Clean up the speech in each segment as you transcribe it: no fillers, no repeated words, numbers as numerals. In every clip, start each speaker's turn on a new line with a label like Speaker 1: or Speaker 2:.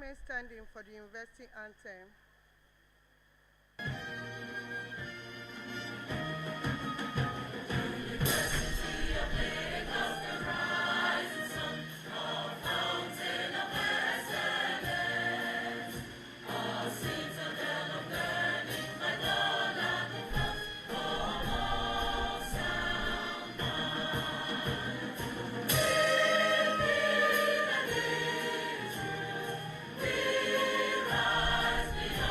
Speaker 1: remain standing for the university anthem.
Speaker 2: We rise beyond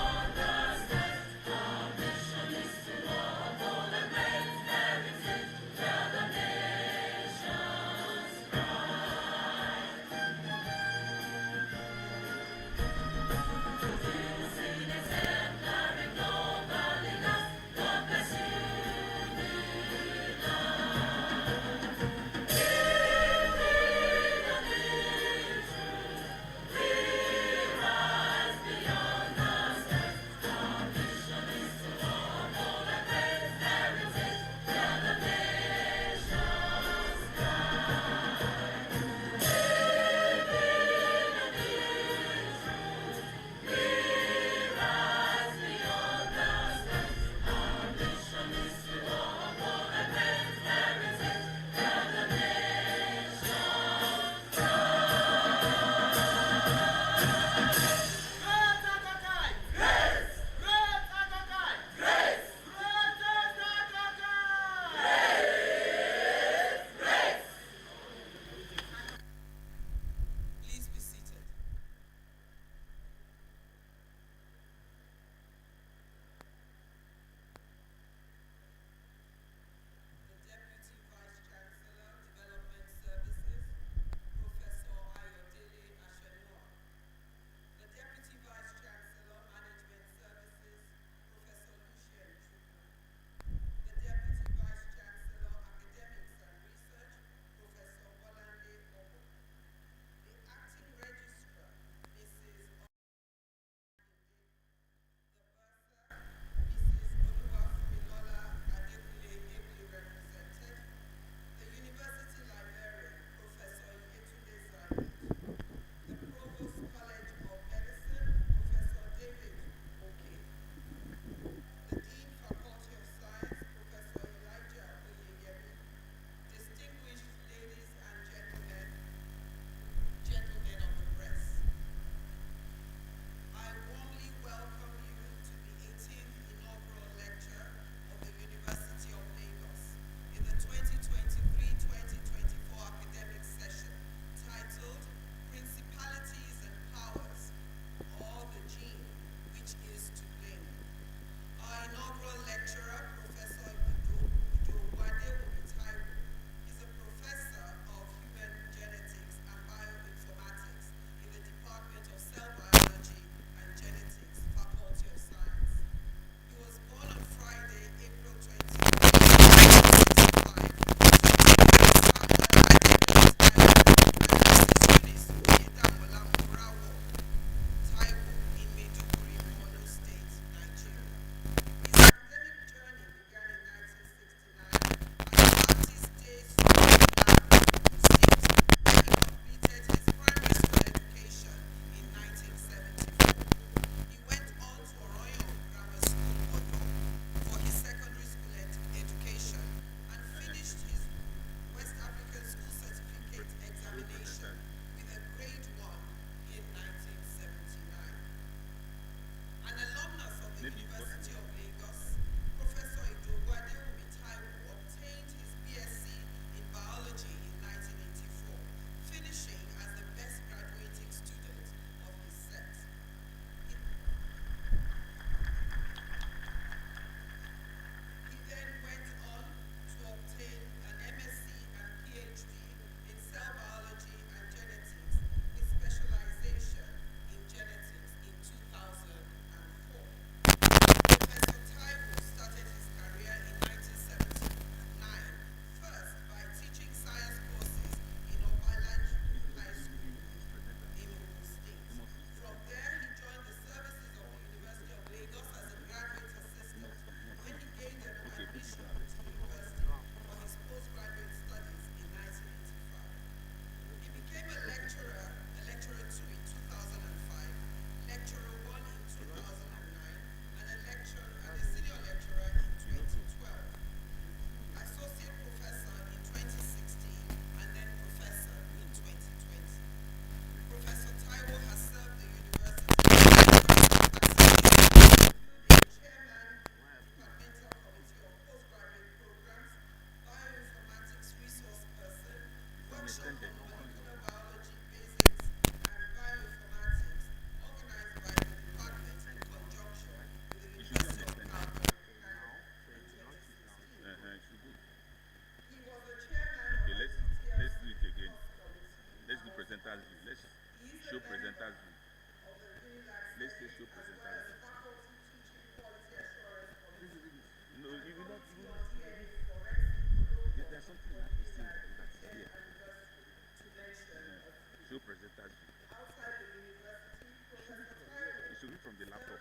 Speaker 2: the laptop.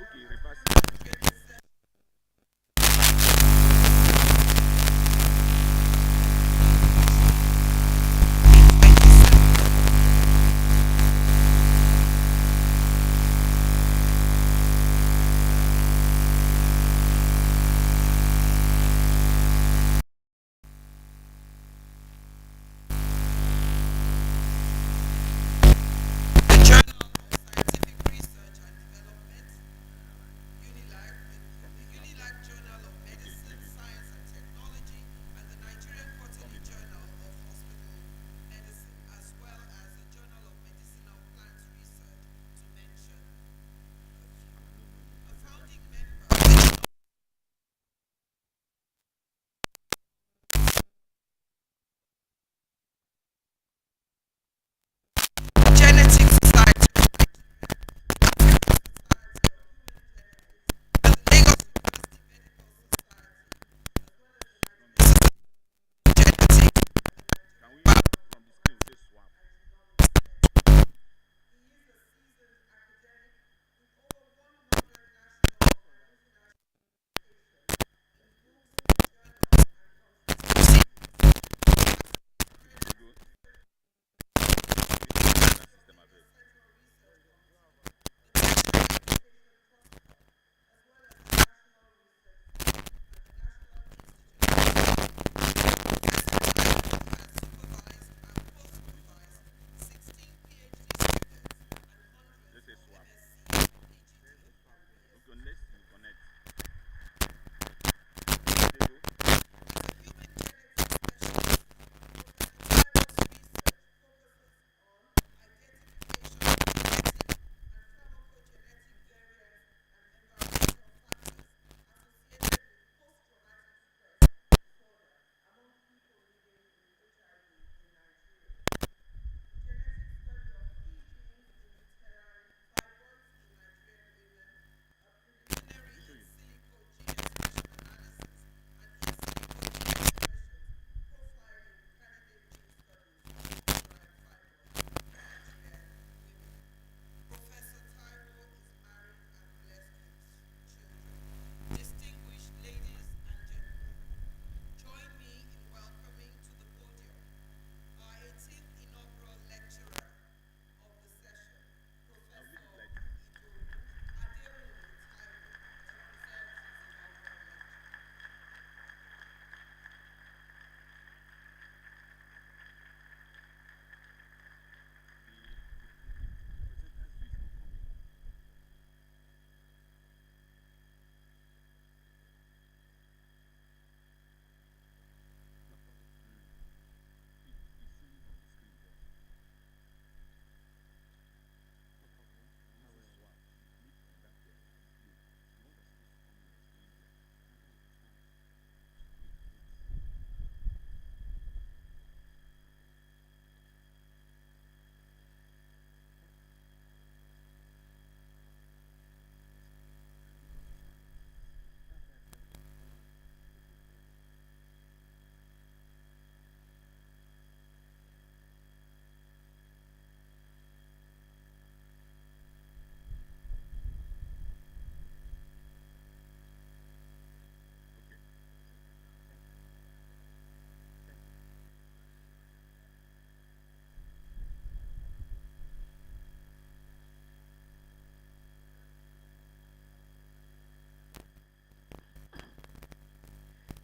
Speaker 2: Okay, reverse it.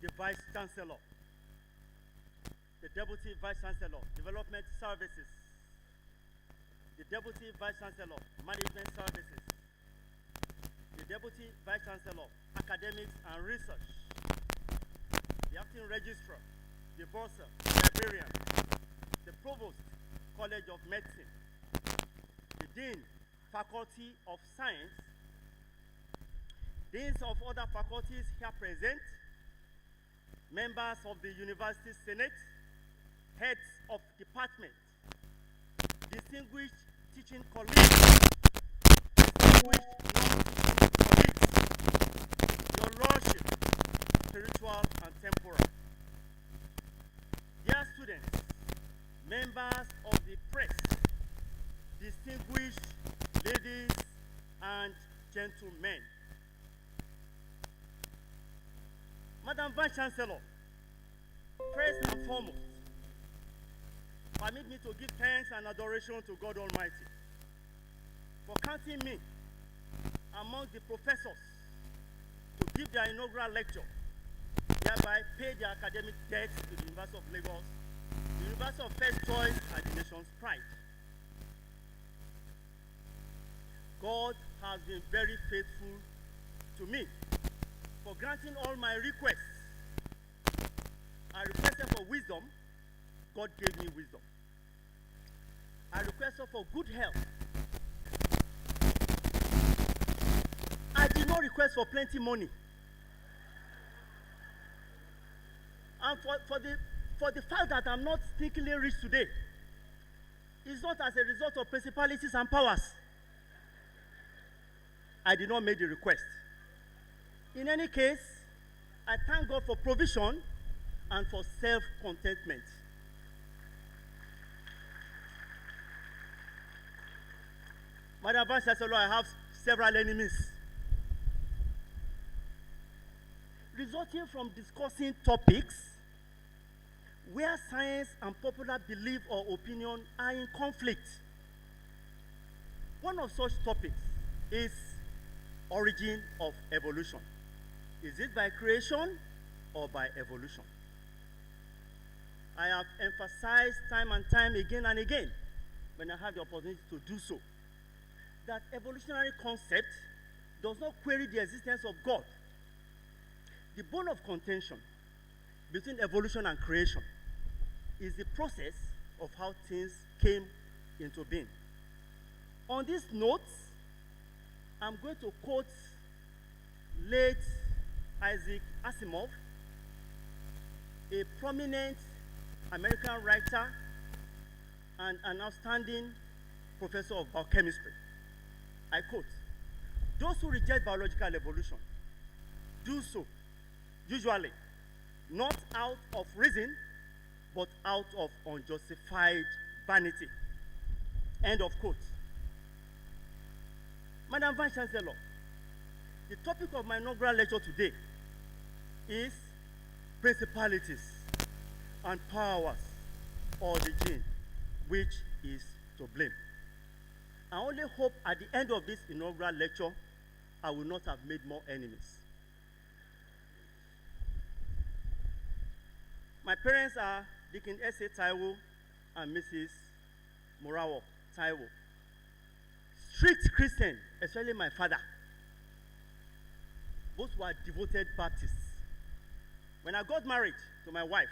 Speaker 3: The Vice Chancellor, the Deputy Vice Chancellor, Development Services, the Deputy Vice Chancellor, Management Services, the Deputy Vice Chancellor, Academics and Research, the Acting Registrar, the Bursar, Librarian, the Provost, College of Medicine, the Dean, Faculty of Science, Deans of other faculties here present, members of the University Senate, heads of department, distinguished teaching colleagues, distinguished non-teaching colleagues, your lordship, spiritual and temporal. Dear students, members of the press, distinguished gentlemen, Madam Vice Chancellor, first and foremost, permit me to give thanks and adoration to God Almighty for counting me among the professors to give their inaugural lecture, thereby pay their academic debts to the University of Lagos, the University of First Choice and the nation's pride. God has been very faithful to me for granting all my requests. I requested for wisdom, God gave me wisdom. I requested for good health. I did not request for plenty money. And for the fact that I'm not sneakily rich today, it's not as a result of principalities and powers. I did not make the request. In any case, I thank God for provision and for self-contentment. Madam Vice Chancellor, I have several enemies. Resulting from discussing topics where science and popular belief or opinion are in conflict. One of such topics is origin of evolution. Is it by creation or by evolution? I have emphasized time and time again and again, when I have the opportunity to do so, that evolutionary concept does not query the existence of God. The bone of contention between evolution and creation is the process of how things came into being. On this note, I'm going to quote late Isaac Asimov, a prominent American writer and an outstanding professor of biochemistry. I quote, "Those who reject biological evolution do so usually not out of reason, but out of unjustified vanity." End of quote. Madam Vice Chancellor, the topic of my inaugural lecture today is principalities and powers, origin, which is to blame. I only hope at the end of this inaugural lecture, I will not have made more enemies. My parents are Deacon S.A. Taiwo and Mrs. Morawo Taiwo. Strict Christian, especially my father. Both were devoted Baptists. When I got married to my wife,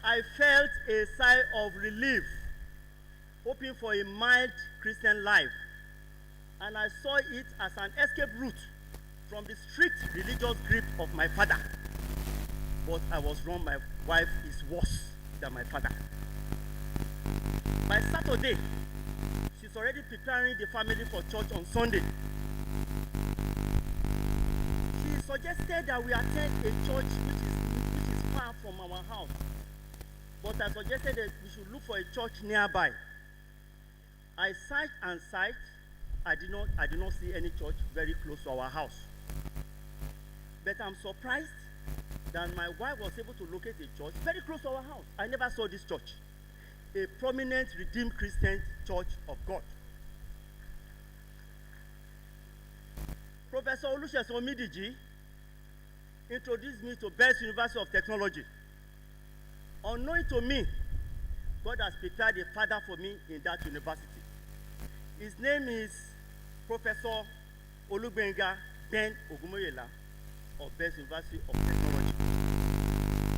Speaker 3: I felt a sigh of relief, hoping for a mild Christian life, and I saw it as an escape route from the strict religious grip of my father. But I was wrong. My wife is worse than my father. By Saturday, she's already preparing the family for church on Sunday. She suggested that we attend a church which is far from our house. But I suggested that we should look for a church nearby. I searched and searched. I did not see any church very close to our house. But I'm surprised that my wife was able to locate a church very close to our house. I never saw this church. A prominent Redeemed Christian Church of God. Professor Olusegun Omidiji introduced me to Best University of Technology. Unknowing to me, God has prepared a father for me in that university. His name is Professor Olugbenga Ben Ogumoyela of Best University of Technology.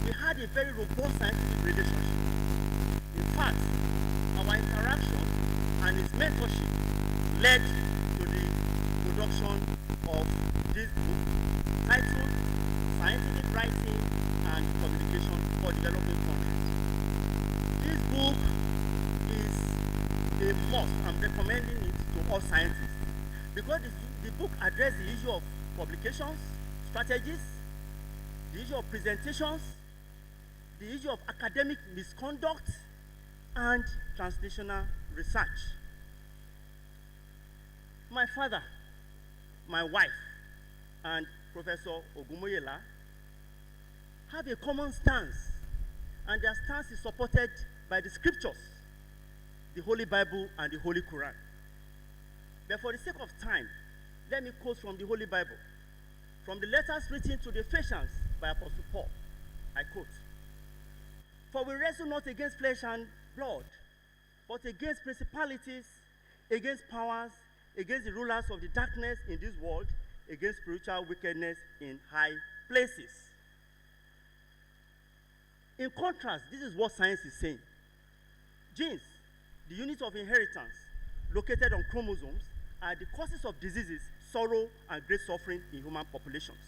Speaker 3: We had a very robust scientific relationship. In fact, our interaction and his mentorship led to the production of this book titled Scientific Writing and Communication for Developing Countries. This book is a must. I'm recommending it to all scientists because the book addresses the issue of publications, strategies, the issue of presentations, the issue of academic misconduct, and translational research. My father, my wife, and Professor Ogumoyela have a common stance, and their stance is supported by the scriptures, the Holy Bible, and the Holy Quran. But for the sake of time, let me quote from the Holy Bible, from the letters written to the Ephesians by Apostle Paul. I quote, "For we wrestle not against flesh and blood, but against principalities, against powers, against the rulers of the darkness in this world, against spiritual wickedness in high places." In contrast, this is what science is saying. Genes, the unit of inheritance located on chromosomes, are the causes of diseases, sorrow, and great suffering in human populations.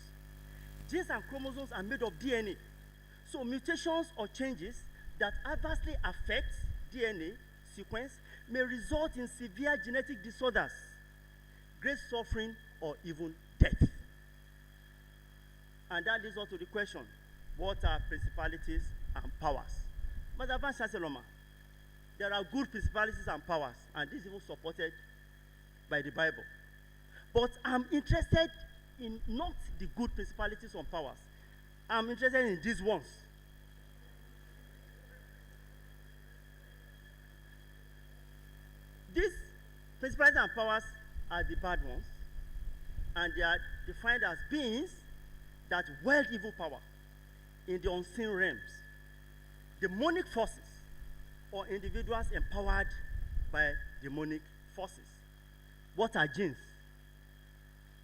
Speaker 3: Genes and chromosomes are made of DNA, so mutations or changes that adversely affect DNA sequence may result in severe genetic disorders, great suffering, or even death. And that leads us to the question, what are principalities and powers? Madam Vice Chancellor, there are good principalities and powers, and this is even supported by the Bible. But I'm interested in not the good principalities and powers. I'm interested in these ones. These principalities and powers are the bad ones, and they are defined as beings that wield evil power in the unseen realms, demonic forces, or individuals empowered by demonic forces. What are genes?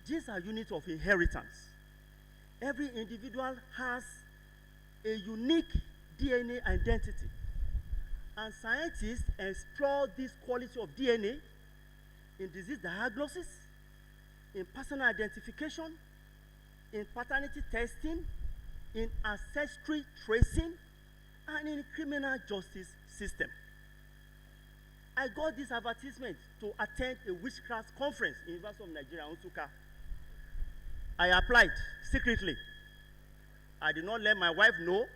Speaker 3: Genes are units of inheritance. Every individual has a unique DNA identity, and scientists explore this quality of DNA in disease diagnosis, in personal identification, in paternity testing, in ancestry tracing, and in criminal justice system. I got this advertisement to attend a witchcraft conference in University of Nigeria, Nsukka. I applied secretly. I did not let my wife know,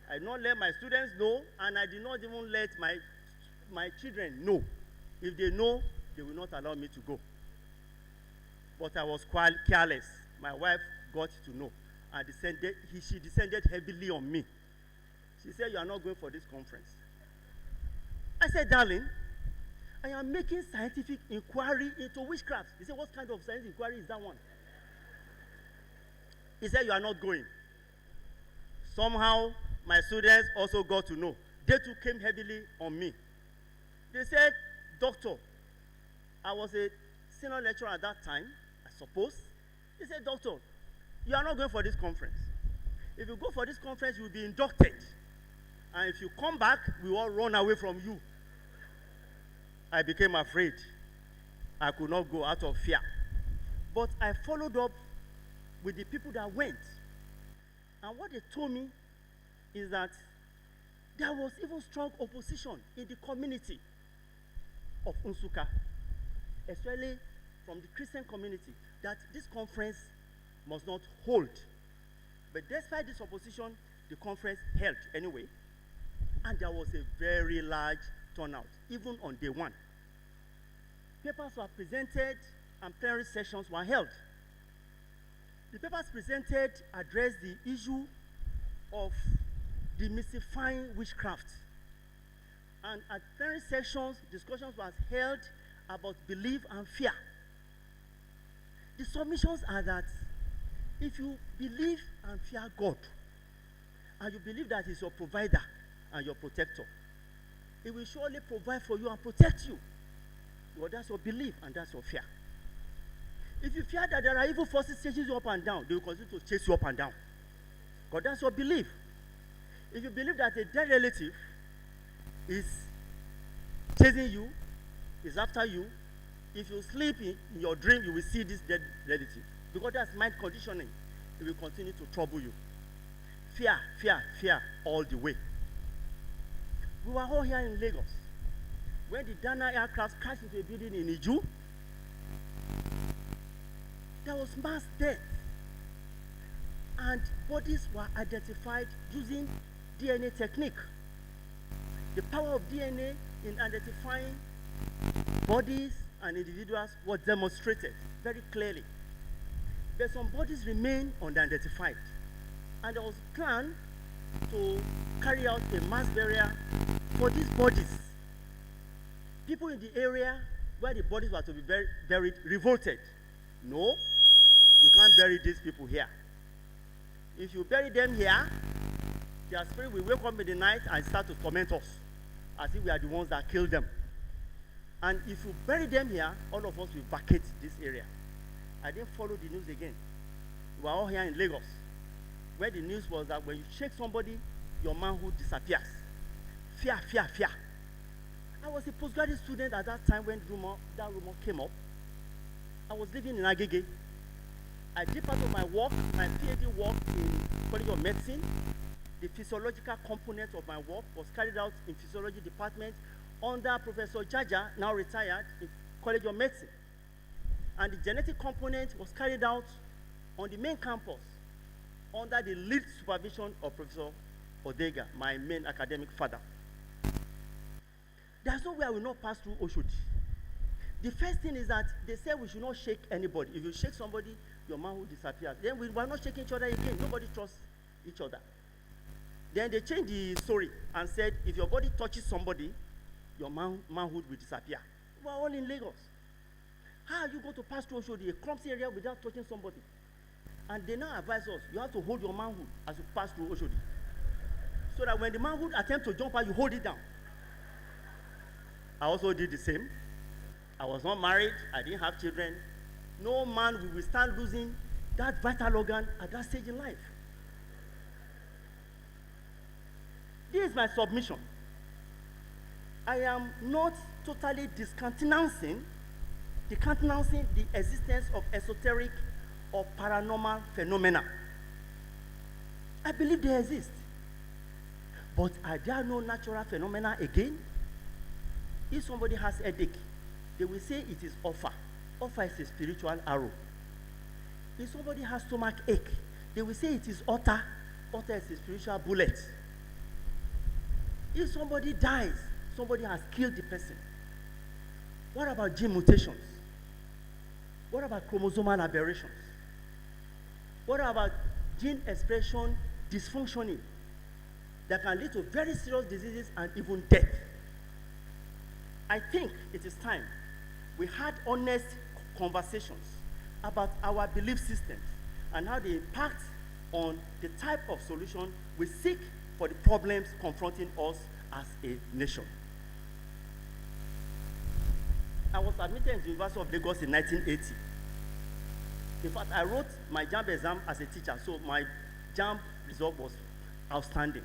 Speaker 3: I did not let my students know, and I did not even let my children know. If they know, they will not allow me to go. But I was quite careless. My wife got to know, and she descended heavily on me. She said, "You are not going for this conference." I said, "Darling, I am making scientific inquiry into witchcraft." He said, "What kind of scientific inquiry is that one?" He said, "You are not going." Somehow, my students also got to know. They too came heavily on me. They said, "Doctor," I was a senior lecturer at that time, I suppose. They said, "Doctor, you are not going for this conference. If you go for this conference, you will be inducted. And if you come back, we will all run away from you." I became afraid. I could not go out of fear. But I followed up with the people that went. And what they told me is that there was even strong opposition in the community of Nsukka, especially from the Christian community, that this conference must not hold. But despite this opposition, the conference held anyway. And there was a very large turnout, even on day one. Papers were presented and plenary sessions were held. The papers presented addressed the issue of demystifying witchcraft. And at plenary sessions, discussions were held about belief and fear. The submissions are that if you believe and fear God, and you believe that He's your provider and your protector, He will surely provide for you and protect you. Well, that's your belief and that's your fear. If you fear that there are evil forces chasing you up and down, they will continue to chase you up and down. Because that's your belief. If you believe that a dead relative is chasing you, is after you, if you sleep in your dream, you will see this dead relative. Because that's mind conditioning. It will continue to trouble you. Fear, fear, fear all the way. We were all here in Lagos when the Dana aircraft crashed into a building in Iju. There was mass death, and bodies were identified using DNA technique. The power of DNA in identifying bodies and individuals was demonstrated very clearly. But some bodies remain unidentified. And there was a plan to carry out a mass burial for these bodies. People in the area where the bodies were to be buried revolted. No, you can't bury these people here. If you bury them here, their spirit will wake up in the night and start to torment us, as if we are the ones that killed them. And if you bury them here, all of us will vacate this area. I didn't follow the news again. We were all here in Lagos, where the news was that when you shake somebody, your manhood disappears. Fear, fear, fear. I was a postgraduate student at that time when that rumor came up. I was living in Agege. I did part of my work, my PhD work in College of Medicine. The physiological component of my work was carried out in physiology department under Professor Jaja, now retired, in College of Medicine. And the genetic component was carried out on the main campus under the lead supervision of Professor Odega, my main academic father. There's no way I will not pass through Oshodi. The first thing is that they said we should not shake anybody. If you shake somebody, your manhood disappears. Then we were not shaking each other again. Nobody trusts each other. Then they changed the story and said, if your body touches somebody, your manhood will disappear. We're all in Lagos. How are you going to pass through Oshodi, a clumsy area, without touching somebody? And they now advise us, you have to hold your manhood as you pass through Oshodi. So that when the manhood attempts to jump out, you hold it down. I also did the same. I was not married. I didn't have children. No man will withstand losing that vital organ at that stage in life. This is my submission. I am not totally discountenancing the existence of esoteric or paranormal phenomena. I believe they exist. But are there no natural phenomena again? If somebody has a headache, they will say it is offer. Offer is a spiritual arrow. If somebody has stomach ache, they will say it is otter. Otter is a spiritual bullet. If somebody dies, somebody has killed the person. What about gene mutations? What about chromosomal aberrations? What about gene expression dysfunctioning that can lead to very serious diseases and even death? I think it is time we had honest conversations about our belief systems and how they impact on the type of solution we seek for the problems confronting us as a nation. I was admitted into the University of Lagos in 1980. In fact, I wrote my JAMB exam as a teacher, so my JAMB result was outstanding.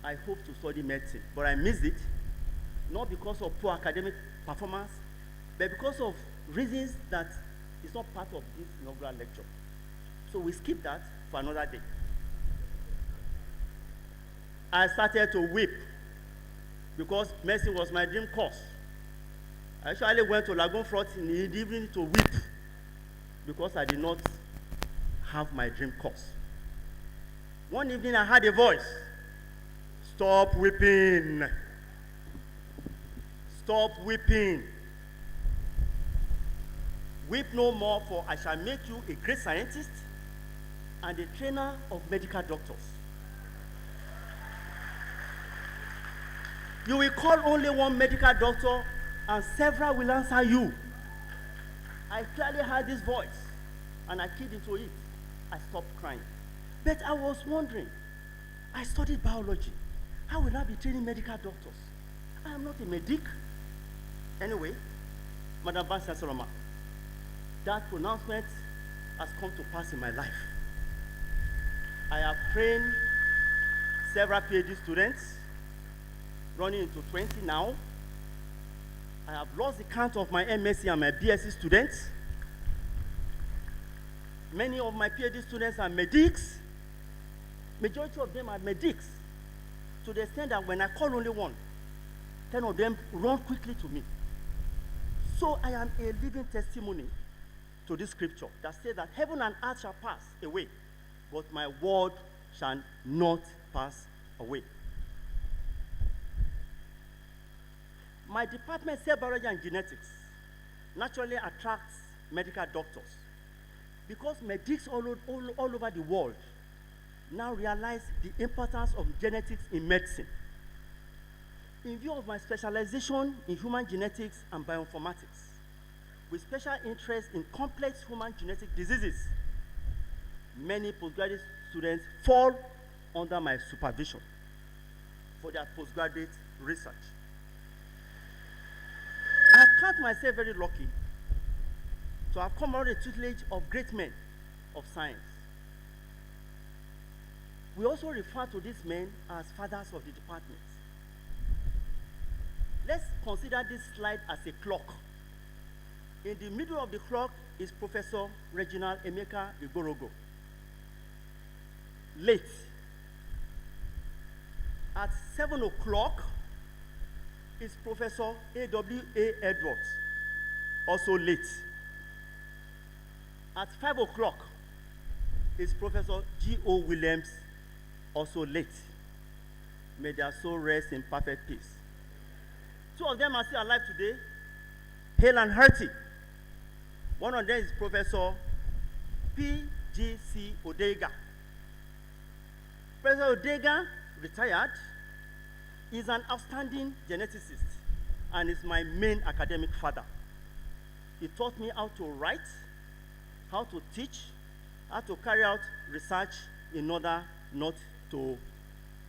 Speaker 3: I hoped to study medicine, but I missed it, not because of poor academic performance, but because of reasons that is not part of this inaugural lecture. So we skip that for another day. I started to weep because medicine was my dream course. I actually went to Lagoon Front in the evening to weep because I did not have my dream course. One evening I heard a voice, "Stop weeping. Stop weeping. Weep no more, for I shall make you a great scientist and a trainer of medical doctors. You will call only one medical doctor and several will answer you." I clearly heard this voice and I keyed into it. I stopped crying. But I was wondering, I studied biology. How will I be training medical doctors? I am not a medic. Anyway, Madam Vice Chancellor, that pronouncement has come to pass in my life. I have trained several PhD students, running into 20 now. I have lost the count of my MSc and my BSc students. Many of my PhD students are medics. Majority of them are medics, to the extent that when I call only one, 10 of them run quickly to me. So I am a living testimony to this scripture that says that heaven and earth shall pass away, but my word shall not pass away. My department, cell biology and genetics, naturally attracts medical doctors because medics all over the world now realize the importance of genetics in medicine. In view of my specialization in human genetics and bioinformatics, with special interest in complex human genetic diseases, many postgraduate students fall under my supervision for their postgraduate research. I count myself very lucky to have come under the tutelage of great men of science. We also refer to these men as fathers of the department. Let's consider this slide as a clock. In the middle of the clock is Professor Reginald Emeka Igorogo. Late. At 7 o'clock is Professor A.W.A. Edwards, also late. At 5 o'clock is Professor G.O. Williams, also late. May their soul rest in perfect peace. Two of them are still alive today, hale and hearty. One of them is Professor P.G.C. Odega. Professor Odega, retired, is an outstanding geneticist and is my main academic father. He taught me how to write, how to teach, how to carry out research in order not to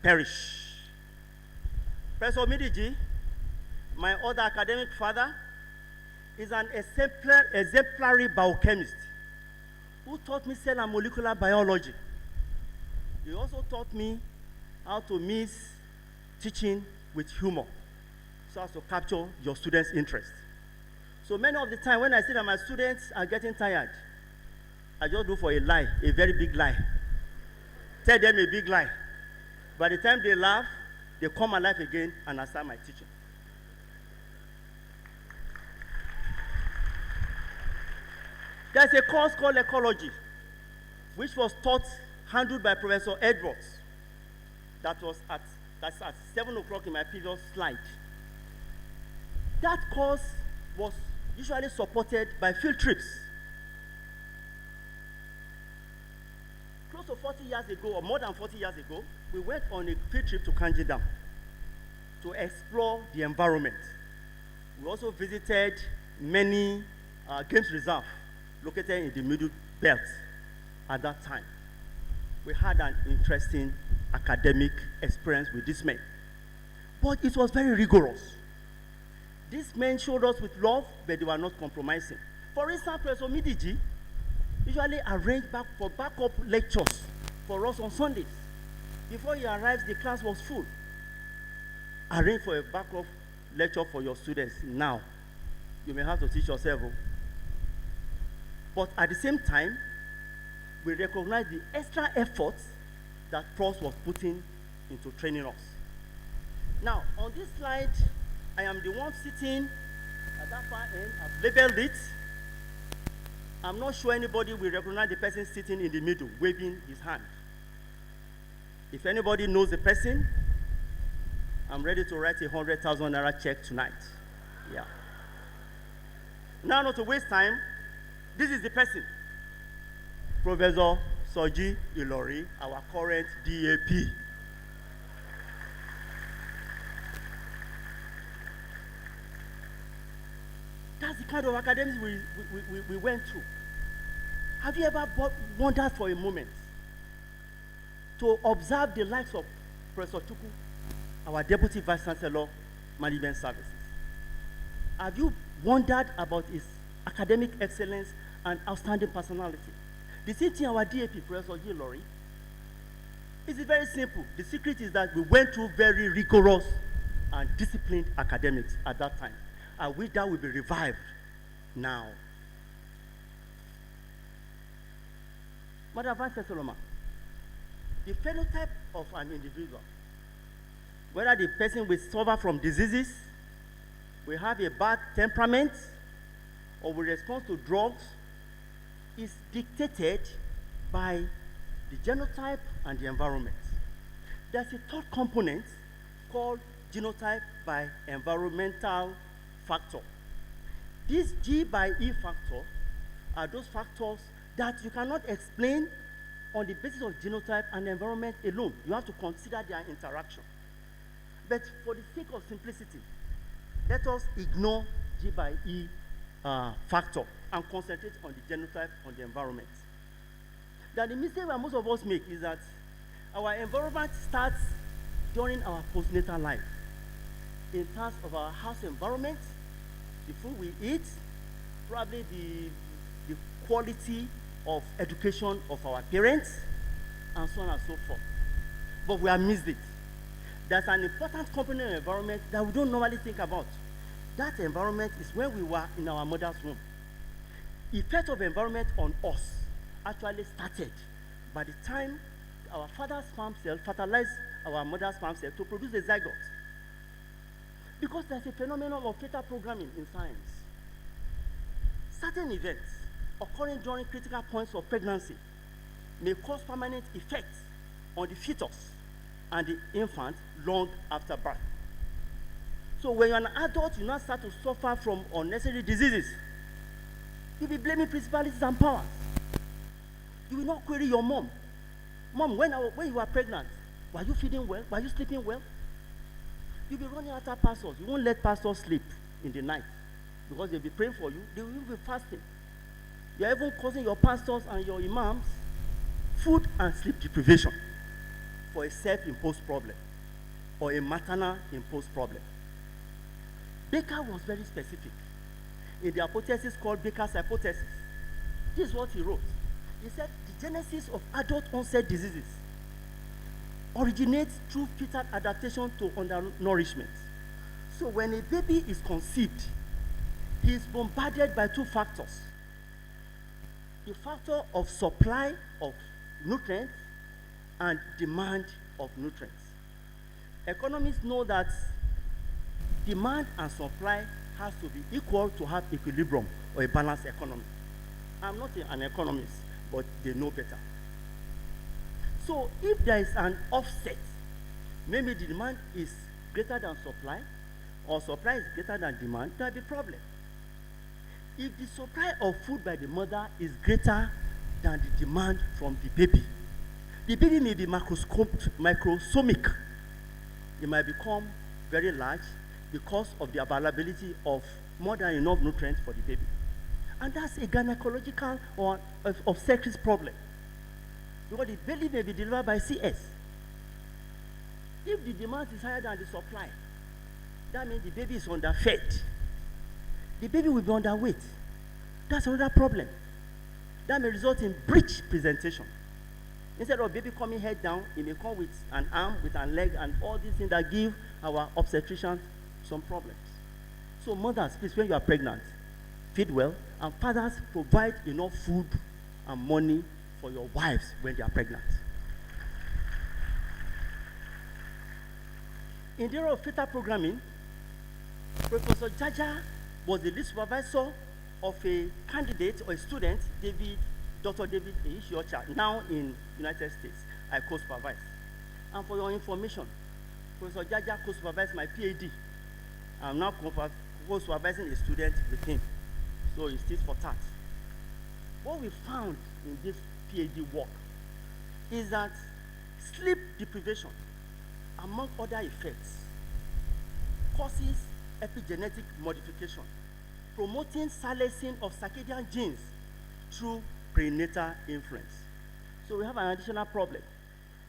Speaker 3: perish. Professor Midiji, my other academic father, is an exemplary biochemist who taught me cell and molecular biology. He also taught me how to mix teaching with humor so as to capture your students' interest. So many of the time when I see that my students are getting tired, I just look for a lie, a very big lie. Tell them a big lie. By the time they laugh, they come alive again and I start my teaching. There's a course called ecology, which was handled by Professor Edwards. That's at 7 o'clock in my previous slide. That course was usually supported by field trips. Close to 40 years ago, or more than 40 years ago, we went on a field trip to Kanji Dam to explore the environment. We also visited many games reserves located in the Middle Belt at that time. We had an interesting academic experience with these men. But it was very rigorous. These men showed us with love, but they were not compromising. For instance, Professor Midiji usually arranged backup lectures for us on Sundays. Before he arrives, the class was full. Arrange for a backup lecture for your students. Now, you may have to teach yourself. But at the same time, we recognize the extra effort that Prof was putting into training us. Now, on this slide, I am the one sitting at that far end. I've labeled it. I'm not sure anybody will recognize the person sitting in the middle, waving his hand. If anybody knows the person, I'm ready to write a 100,000 naira check tonight. Yeah. Now, not to waste time, this is the person. Professor Soji Ilori, our current DAP. That's the kind of academics we went through. Have you ever wondered for a moment to observe the likes of Professor Tuku, our Deputy Vice Chancellor, Management Services? Have you wondered about his academic excellence and outstanding personality? The same thing our DAP, Professor G. Lori. It's very simple. The secret is that we went through very rigorous and disciplined academics at that time. I wish that will be revived now. Madam Vice Chancellor, the phenotype of an individual, whether the person will suffer from diseases, will have a bad temperament, or will respond to drugs, is dictated by the genotype and the environment. There's a third component called genotype by environmental factor. These G by E factors are those factors that you cannot explain on the basis of genotype and environment alone. You have to consider their interaction. But for the sake of simplicity, let us ignore G by E factor and concentrate on the genotype, on the environment. That the mistake that most of us make is that our environment starts during our postnatal life in terms of our house environment, the food we eat, probably the quality of education of our parents, and so on and so forth. But we have missed it. There's an important component of environment that we don't normally think about. That environment is when we were in our mother's womb. The effect of environment on us actually started by the time our father's sperm cell fertilized our mother's sperm cell to produce a zygote. Because there's a phenomenon of fetal programming in science. Certain events occurring during critical points of pregnancy may cause permanent effects on the fetus and the infant long after birth. So when you're an adult, you now start to suffer from unnecessary diseases. You'll be blaming principalities and powers. You will not query your mom. Mom, when you were pregnant, were you feeding well? Were you sleeping well? You'll be running after pastors. You won't let pastors sleep in the night because they'll be praying for you. They will be fasting. You're even causing your pastors and your imams food and sleep deprivation for a self-imposed problem or a maternal imposed problem. Baker was very specific in the hypothesis called Baker's hypothesis. This is what he wrote. He said the genesis of adult onset diseases originates through fetal adaptation to undernourishment. So when a baby is conceived, he is bombarded by two factors. The factor of supply of nutrients and demand of nutrients. Economists know that demand and supply has to be equal to have equilibrium or a balanced economy. I'm not an economist, but they know better. So if there is an offset, maybe the demand is greater than supply, or supply is greater than demand, there will be a problem. If the supply of food by the mother is greater than the demand from the baby may be microsomic. It might become very large because of the availability of more than enough nutrients for the baby. And that's a gynecological or obstetrics problem. Because the baby may be delivered by CS. If the demand is higher than the supply, that means the baby is underfed. The baby will be underweight. That's another problem. That may result in breech presentation. Instead of baby coming head down, it may come with an arm, with a leg, and all these things that give our obstetricians some problems. So mothers, please, when you are pregnant, feed well, and fathers, provide enough food and money for your wives when they are pregnant. In the area of fetal programming, Professor Jaja was the lead supervisor of a candidate or a student, Dr. David Ishiocha, now in United States. I co-supervised. And for your information, Professor Jaja co-supervised my PhD. I'm now co-supervising a student with him. So it's this for that. What we found in this PhD work is that sleep deprivation, among other effects, causes epigenetic modification, promoting silencing of circadian genes through prenatal influence. So we have an additional problem.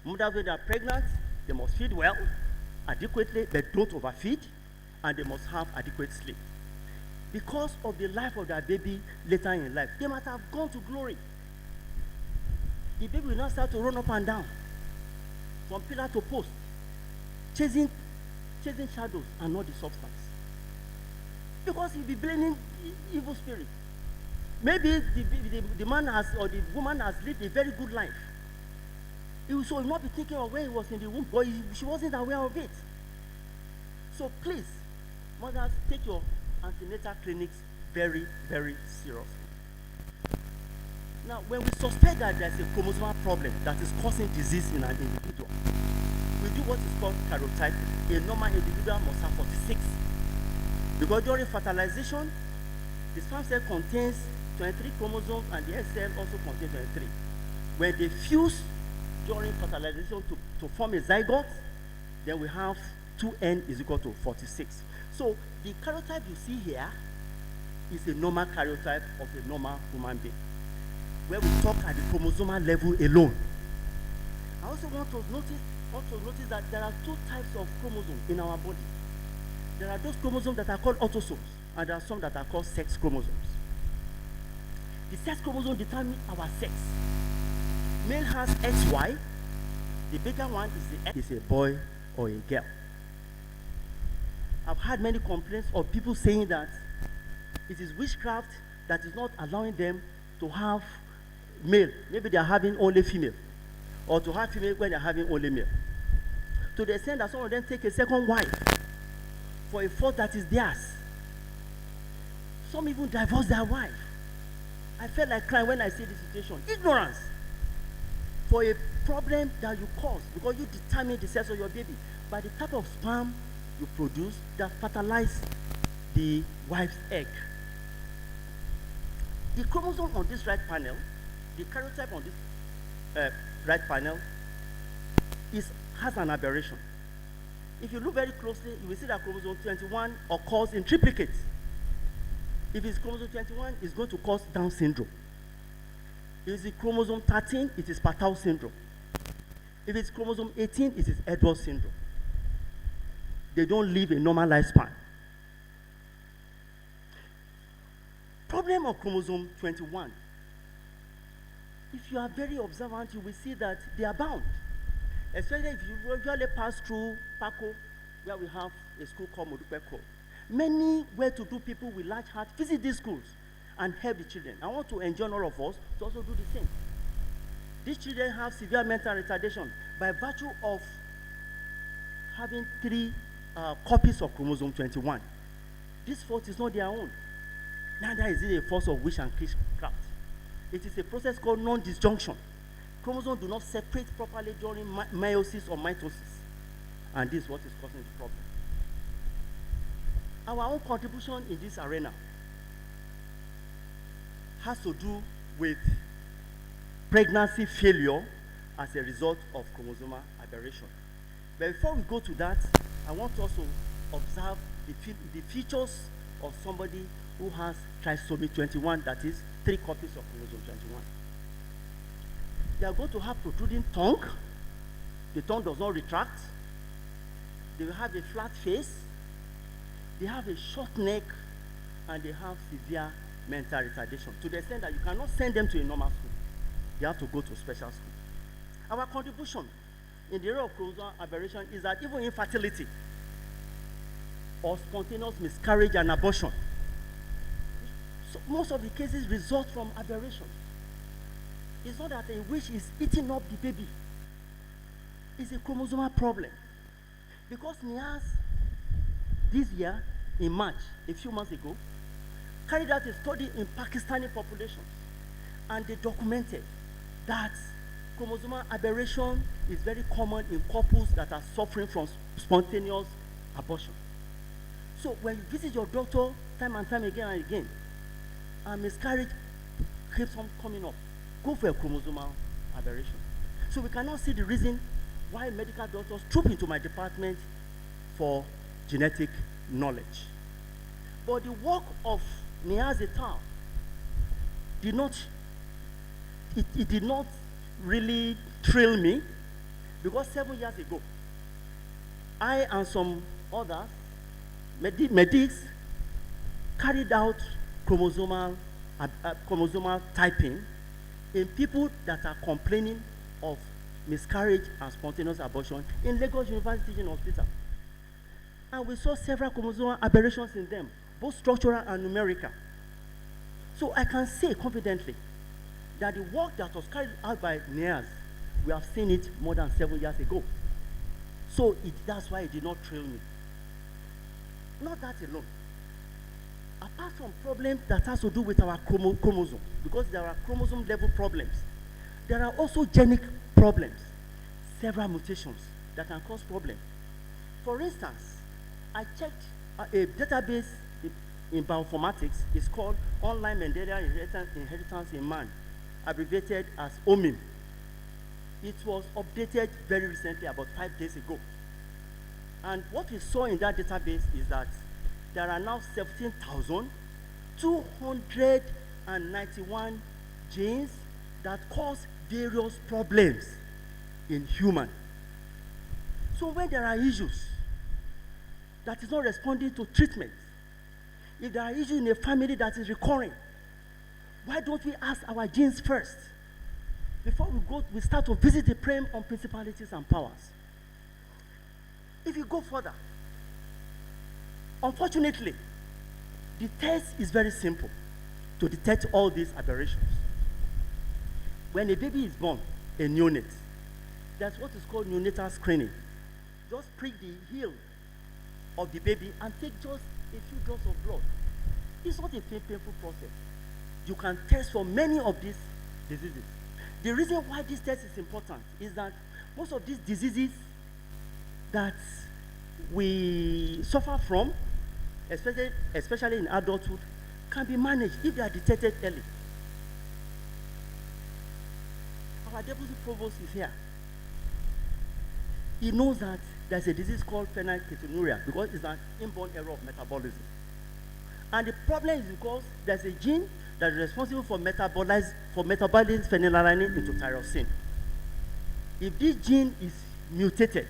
Speaker 3: Mothers when they are pregnant, they must feed well, adequately, but don't overfeed, and they must have adequate sleep. Because of the life of their baby later in life, they might have gone to glory. The baby will now start to run up and down, from pillar to post, chasing shadows and not the substance. Because he'll be blaming evil spirit. Maybe the man has, or the woman has lived a very good life. He will not be thinking of when he was in the womb, but she wasn't aware of it. So please, mothers, take your antenatal clinics very, very seriously. Now, when we suspect that there's a chromosomal problem that is causing disease in an individual, we do what is called karyotyping. A normal individual must have 46. Because during fertilization, the sperm cell contains 23 chromosomes and the egg cell also contains 23. When they fuse during fertilization to form a zygote, then we have 2n is equal to 46. So the karyotype you see here is a normal karyotype of a normal human being, where we talk at the chromosomal level alone. I also want to notice that there are two types of chromosomes in our body. There are those chromosomes that are called autosomes, and there are some that are called sex chromosomes. The sex chromosome determines our sex. Male has XY. The bigger one is a boy or a girl. I've had many complaints of people saying that it is witchcraft that is not allowing them to have male. Maybe they are having only female, or to have female when they are having only male. To the extent that some of them take a second wife for a fault that is theirs. Some even divorce their wife. I felt like crying when I see this situation. Ignorance for a problem that you cause, because you determine the sex of your baby by the type of sperm you produce that fertilize the wife's egg. The chromosome on this right panel, the karyotype on this right panel, has an aberration. If you look very closely, you will see that chromosome 21 occurs in triplicate. If it's chromosome 21, it's going to cause Down syndrome. If it's chromosome 13, it is Patau syndrome. If it's chromosome 18, it is Edwards syndrome. They don't live a normal lifespan. Problem of chromosome 21. If you are very observant, you will see that they are bound. Especially if you regularly pass through Paco, where we have a school called Modupeko. Many well-to-do people with large hearts visit these schools and help the children. I want to enjoin all of us to also do the same. These children have severe mental retardation by virtue of having 3 copies of chromosome 21. This fault is not their own. Neither is it a force of wish and craft. It is a process called non-disjunction. Chromosomes do not separate properly during meiosis or mitosis. And this is what is causing the problem. Our own contribution in this arena has to do with pregnancy failure as a result of chromosomal aberration. But before we go to that, I want us to observe the features of somebody who has trisomy 21, that is 3 copies of chromosome 21. They are going to have protruding tongue. The tongue does not retract. They will have a flat face. They have a short neck, and they have severe mental retardation, to the extent that you cannot send them to a normal school. They have to go to special school. Our contribution in the area of chromosomal aberration is that even infertility or spontaneous miscarriage and abortion, so most of the cases result from aberration. It's not that a witch is eating up the baby. It's a chromosomal problem. Because NIAS, this year, in March, a few months ago, carried out a study in Pakistani populations, and they documented that chromosomal aberration is very common in couples that are suffering from spontaneous abortion. So when you visit your doctor time and time again and again, and miscarriage keeps on coming up, go for a chromosomal aberration. So we cannot see the reason why medical doctors troop into my department for genetic knowledge. But the work of Niaz et al. did not really thrill me, because 7 years ago, I and some others, medics, carried out chromosomal typing in people that are complaining of miscarriage and spontaneous abortion in Lagos University Teaching Hospital. And we saw several chromosomal aberrations in them, both structural and numerical. So I can say confidently that the work that was carried out by NIAS, we have seen it more than 7 years ago. So that's why it did not thrill me. Not that alone. Apart from problems that has to do with our chromosome, because there are chromosome level problems, there are also genic problems, several mutations that can cause problem. For instance, I checked a database in bioinformatics. It's called Online Mendelian Inheritance in Man, abbreviated as OMIM. It was updated very recently, about 5 days ago. And what we saw in that database is that there are now 17,291 genes that cause various problems in human. So when there are issues that is not responding to treatment, if there are issues in a family that is recurring, why don't we ask our genes first before we start to visit the realm on principalities and powers? If you go further, unfortunately, the test is very simple to detect all these aberrations. When a baby is born, a neonate, that's what is called neonatal screening. Just prick the heel of the baby and take just a few drops of blood. It's not a painful process. You can test for many of these diseases. The reason why this test is important is that most of these diseases that we suffer from, especially in adulthood, can be managed if they are detected early. Our deputy provost is here. He knows that there's a disease called phenylketonuria because it's an inborn error of metabolism. And the problem is because there's a gene that is responsible for metabolizing phenylalanine into tyrosine. If this gene is mutated,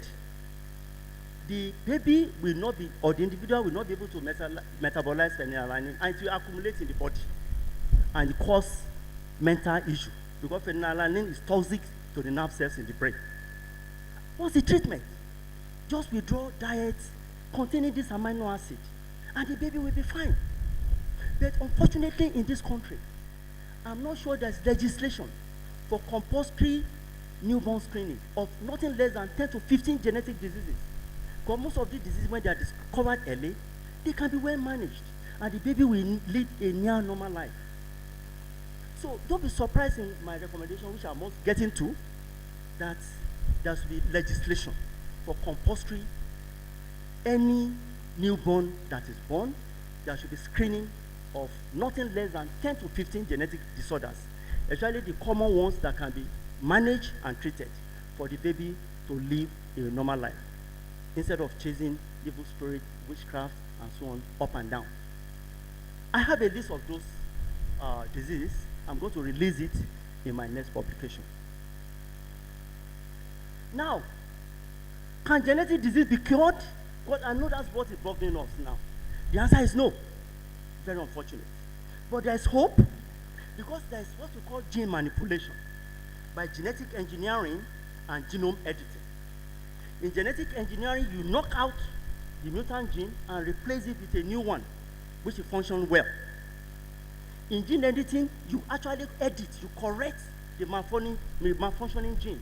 Speaker 3: the baby will not be, or the individual will not be able to metabolize phenylalanine, and it will accumulate in the body and cause mental issue because phenylalanine is toxic to the nerve cells in the brain. What's the treatment? Just withdraw diets containing this amino acid, and the baby will be fine. But unfortunately, in this country, I'm not sure there's legislation for compulsory newborn screening of nothing less than 10 to 15 genetic diseases. Because most of these diseases, when they are discovered early, they can be well managed, and the baby will lead a near normal life. So don't be surprised in my recommendation, which I must get into, that there should be legislation for compulsory any newborn that is born. There should be screening of nothing less than 10 to 15 genetic disorders, especially the common ones that can be managed and treated for the baby to live a normal life, instead of chasing evil spirit, witchcraft, and so on, up and down. I have a list of those diseases. I'm going to release it in my next publication. Now, can genetic disease be cured? Well, I know that's what is bothering us now. The answer is no. Very unfortunate. But there's hope, because there's what we call gene manipulation by genetic engineering and genome editing. In genetic engineering, you knock out the mutant gene and replace it with a new one, which will function well. In gene editing, you actually edit, you correct the malfunctioning gene,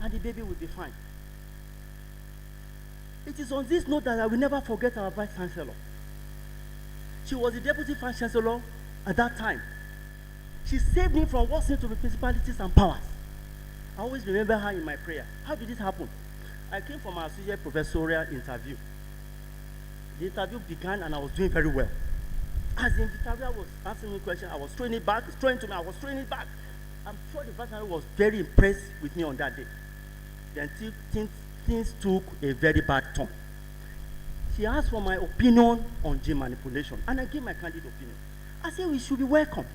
Speaker 3: and the baby will be fine. It is on this note that I will never forget our Vice Chancellor. She was the Deputy Vice Chancellor at that time. She saved me from what seemed to be principalities and powers. I always remember her in my prayer. How did this happen? I came from our associate professorial interview. The interview began and I was doing very well. As the interviewer was asking me questions, I was throwing it back, it's throwing to me, I was throwing it back. I'm sure the Vice Chancellor was very impressed with me on that day. Then things took a very bad turn. She asked for my opinion on gene manipulation, and I gave my candid opinion. I said we should be welcomed,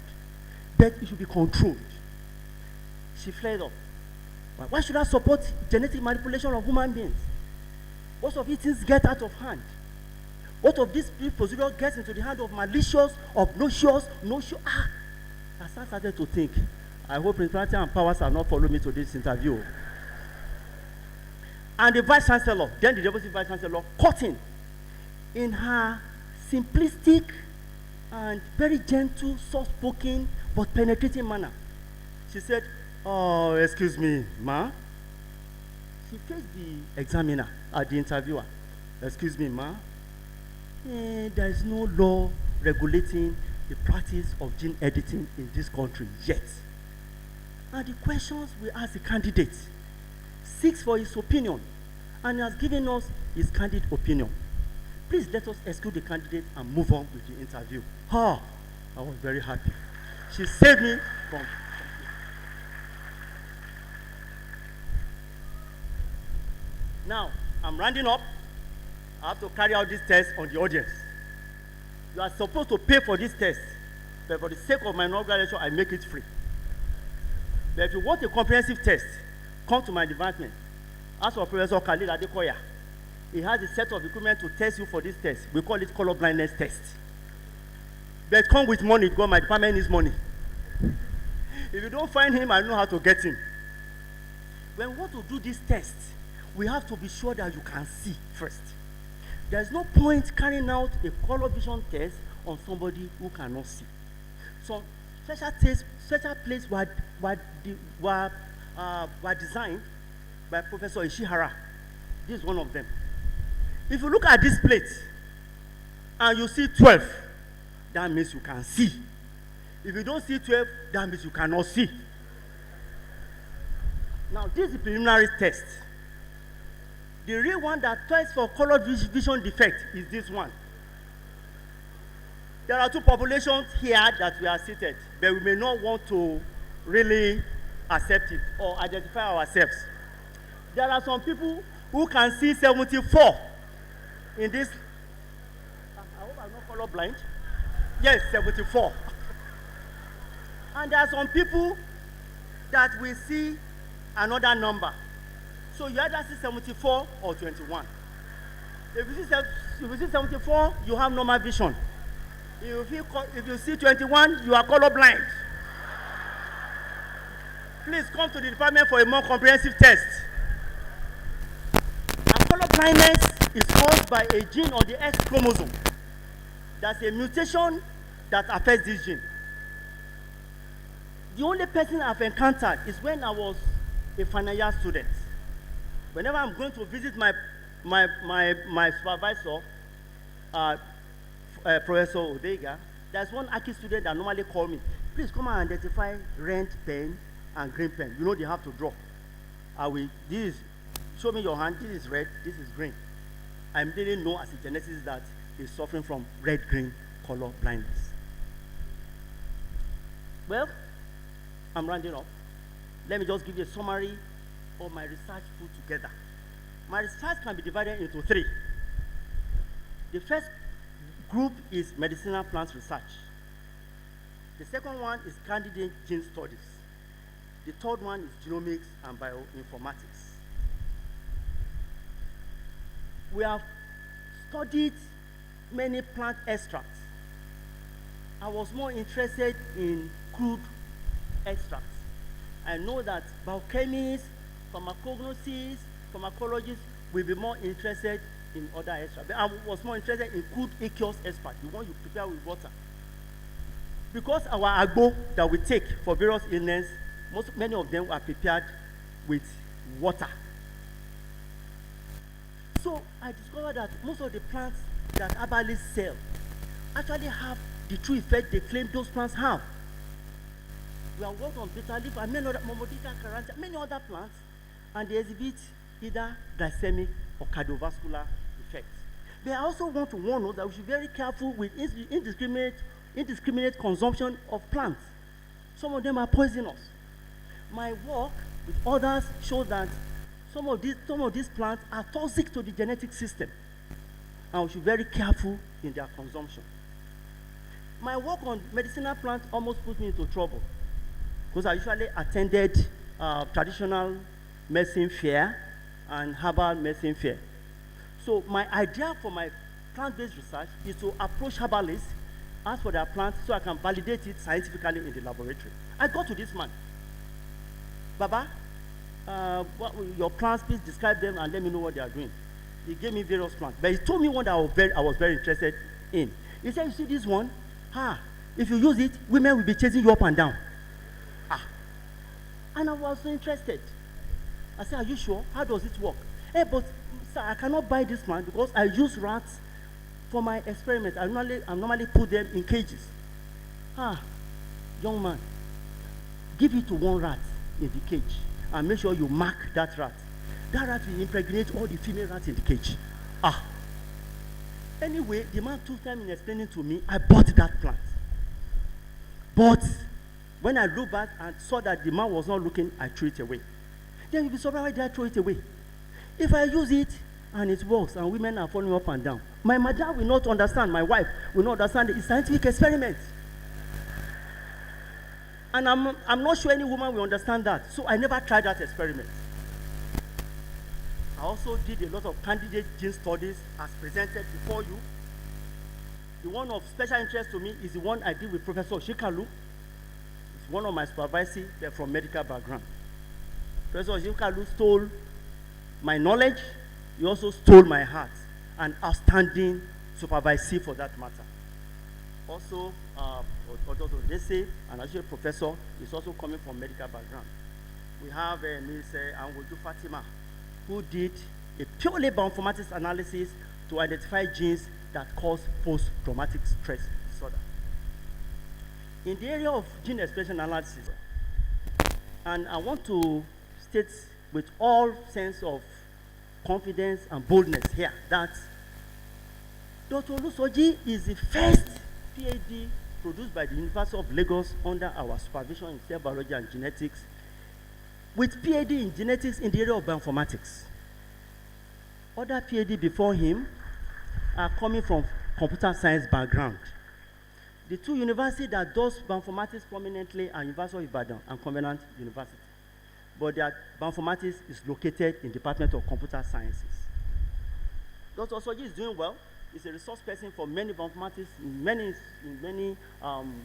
Speaker 3: but it should be controlled. She flared up. Why should I support genetic manipulation of human beings? Most of these things get out of hand. What of this procedure gets into the hand of malicious, obnoxious, I started to think, I hope principalities and powers have not followed me to this interview. And the Vice Chancellor, then the Deputy Vice Chancellor, caught in her simplistic and very gentle, soft-spoken, but penetrating manner. She said, "Oh, excuse me, ma." She faced the examiner, the interviewer. "Excuse me, ma. There is no law regulating the practice of gene editing in this country yet. And the questions we ask the candidate seeks for his opinion and he has given us his candid opinion. Please let us exclude the candidate and move on with the interview. I was very happy. She saved me from. Now, I'm rounding up. I have to carry out this test on the audience. You are supposed to pay for this test, but for the sake of my inaugural lecture, I make it free. But if you want a comprehensive test, come to my department. Ask for Professor Khalil Adekoya. He has a set of equipment to test you for this test. We call it color blindness test. But come with money because my department needs money. If you don't find him, I know how to get him. When we want to do this test, we have to be sure that you can see first. There is no point carrying out a color vision test on somebody who cannot see. So special plates were designed by Professor Ishihara. This is one of them. If you look at this plate and you see 12, that means you can see. If you don't see 12, that means you cannot see. Now, this is the preliminary test. The real one that tests for color vision defect is this one. There are two populations here that we are seated, but we may not want to really accept it or identify ourselves. There are some people who can see 74 in this. I hope I'm not colorblind. Yes, 74. And there are some people that will see another number. So you either see 74 or 21. If you see 74, you have normal vision. If you see 21, you are colorblind. Please come to the department for a more comprehensive test. And color blindness is caused by a gene on the X chromosome. That's a mutation that affects this gene. The only person I've encountered is when I was a final year student. Whenever I'm going to visit my supervisor, Professor Odega, there's one Aki student that normally call me. Please come and identify red pen and green pen. You know they have to draw. Show me your hand. This is red. This is green. I immediately know as a geneticist that he's suffering from red-green color blindness. Well, I'm rounding up. Let me just give you a summary of my research put together. My research can be divided into three. The first group is medicinal plant research. The second one is candidate gene studies. The third one is genomics and bioinformatics. We have studied many plant extracts. I was more interested in crude extracts. I know that biochemists, pharmacognostics, pharmacologists will be more interested in other extracts. But I was more interested in crude aqueous extract, the one you prepare with water. Because our agbo that we take for various illness, many of them are prepared with water. So I discovered that most of the plants that herbalists sell actually have the true effect they claim those plants have. We have worked on bitter leaf and many other Momodita caranta, many other plants, and they exhibit either glycemic or cardiovascular effects. But I also want to warn us that we should be very careful with indiscriminate consumption of plants. Some of them are poisonous. My work with others shows that some of these plants are toxic to the genetic system, and we should be very careful in their consumption. My work on medicinal plants almost put me into trouble because I usually attended traditional medicine fair and herbal medicine fair. So my idea for my plant-based research is to approach herbalists, ask for their plants so I can validate it scientifically in the laboratory. I got to this man. Baba, your plants, please describe them and let me know what they are doing. He gave me various plants, but he told me one that I was very interested in. He said, you see this one? If you use it, women will be chasing you up and down. And I was so interested. I said, are you sure? How does it work? Hey, but sir, I cannot buy this plant because I use rats for my experiment. I normally put them in cages. Young man, give it to one rat in the cage and make sure you mark that rat. that rat will impregnate all the female rats in the cage. Anyway, the man took time in explaining to me. I bought that plant. But when I looked back and saw that the man was not looking, I threw it away. Then you'll be surprised why did I throw it away? If I use it and it works and women are falling up and down, my mother will not understand, my wife will not understand it's a scientific experiment. And I'm not sure any woman will understand that. So I never tried that experiment. I also did a lot of candidate gene studies as presented before you. The one of special interest to me is the one I did with Professor Shikalu. It's one of my supervisors. They're from medical background. Professor Shikalu stole my knowledge. He also stole my heart. An outstanding supervisor for that matter. Also, Dr. Dese, an associate professor, is also coming from medical background. We have Ms. Anwoju Fatima, who did a purely bioinformatics analysis to identify genes that cause post-traumatic stress disorder. In the area of gene expression analysis, and I want to state with all sense of confidence and boldness here that Dr. Olusoji is the first PhD produced by the University of Lagos under our supervision in cell biology and genetics, with PhD in genetics in the area of bioinformatics. Other PhD before him are coming from computer science background. The two universities that does bioinformatics prominently are University of Ibadan and Covenant University. But their bioinformatics is located in the Department of Computer Sciences. Dr. Soji is doing well. He's a resource person for many bioinformatics in many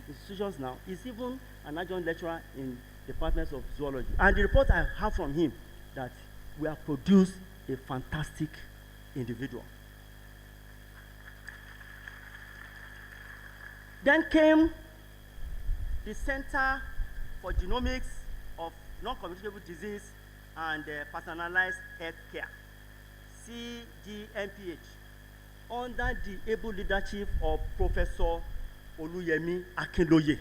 Speaker 3: institutions now. He's even an adjunct lecturer in departments of zoology. And the report I have from him that we have produced a fantastic individual. Then came the Center for Genomics of Non-Communicable Disease and Personalized Health Care, CGNPH, under the able leadership of Professor Oluyemi Akinloye.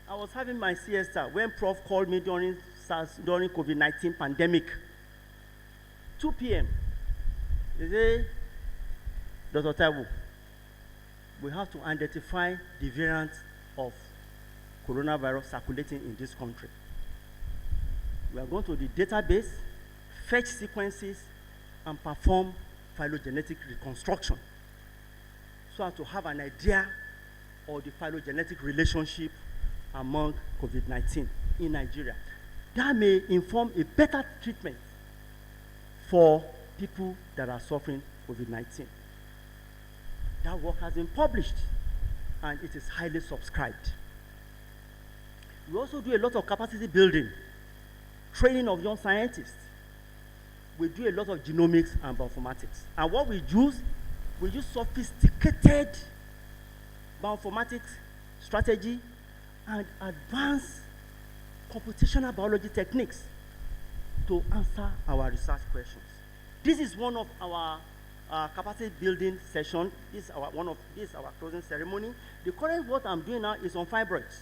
Speaker 3: I was having my siesta when Prof called me during COVID-19 pandemic. 2 p.m. He said, Dr. Taiwo, we have to identify the variant of coronavirus circulating in this country. We are going to the database, fetch sequences, and perform phylogenetic reconstruction so as to have an idea of the phylogenetic relationship among COVID-19 in Nigeria. That may inform a better treatment for people that are suffering COVID-19. That work has been published and it is highly subscribed. We also do a lot of capacity building, training of young scientists. We do a lot of genomics and bioinformatics. And what we use sophisticated bioinformatics strategy and advanced computational biology techniques to answer our research questions. This is one of our capacity building session. This is our closing ceremony. The current what I'm doing now is on fibroids.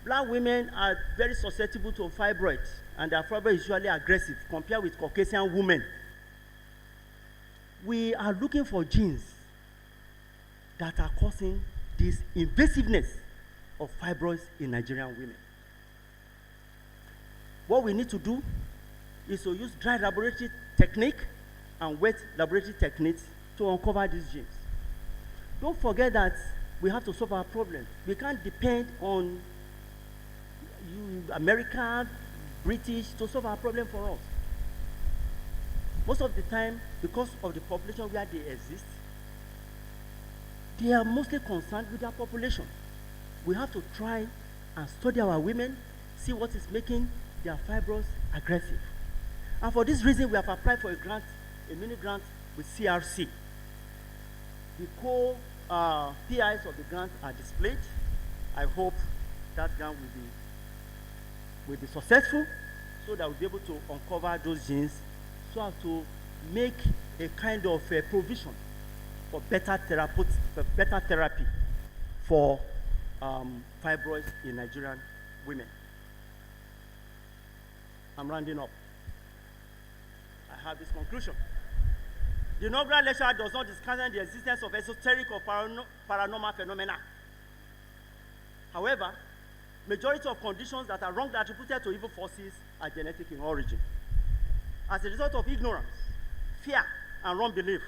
Speaker 3: Black women are very susceptible to fibroids, and their fibroid is usually aggressive compared with Caucasian women. We are looking for genes that are causing this invasiveness of fibroids in Nigerian women. What we need to do is to use dry laboratory technique and wet laboratory techniques to uncover these genes. Don't forget that we have to solve our problem. We can't depend on American, British to solve our problem for us. Most of the time, because of the population where they exist, they are mostly concerned with their population. We have to try and study our women, see what is making their fibroids aggressive. And for this reason, we have applied for a grant, a mini grant with CRC. The PIs of the grant are displayed. I hope that grant will be successful so that we'll be able to uncover those genes so as to make a kind of provision for better therapy for fibroids in Nigerian women. I'm rounding up. I have this conclusion. The inaugural lecture does not discuss the existence of esoteric or paranormal phenomena. However, majority of conditions that are wrongly attributed to evil forces are genetic in origin. As a result of ignorance, fear, and wrong belief,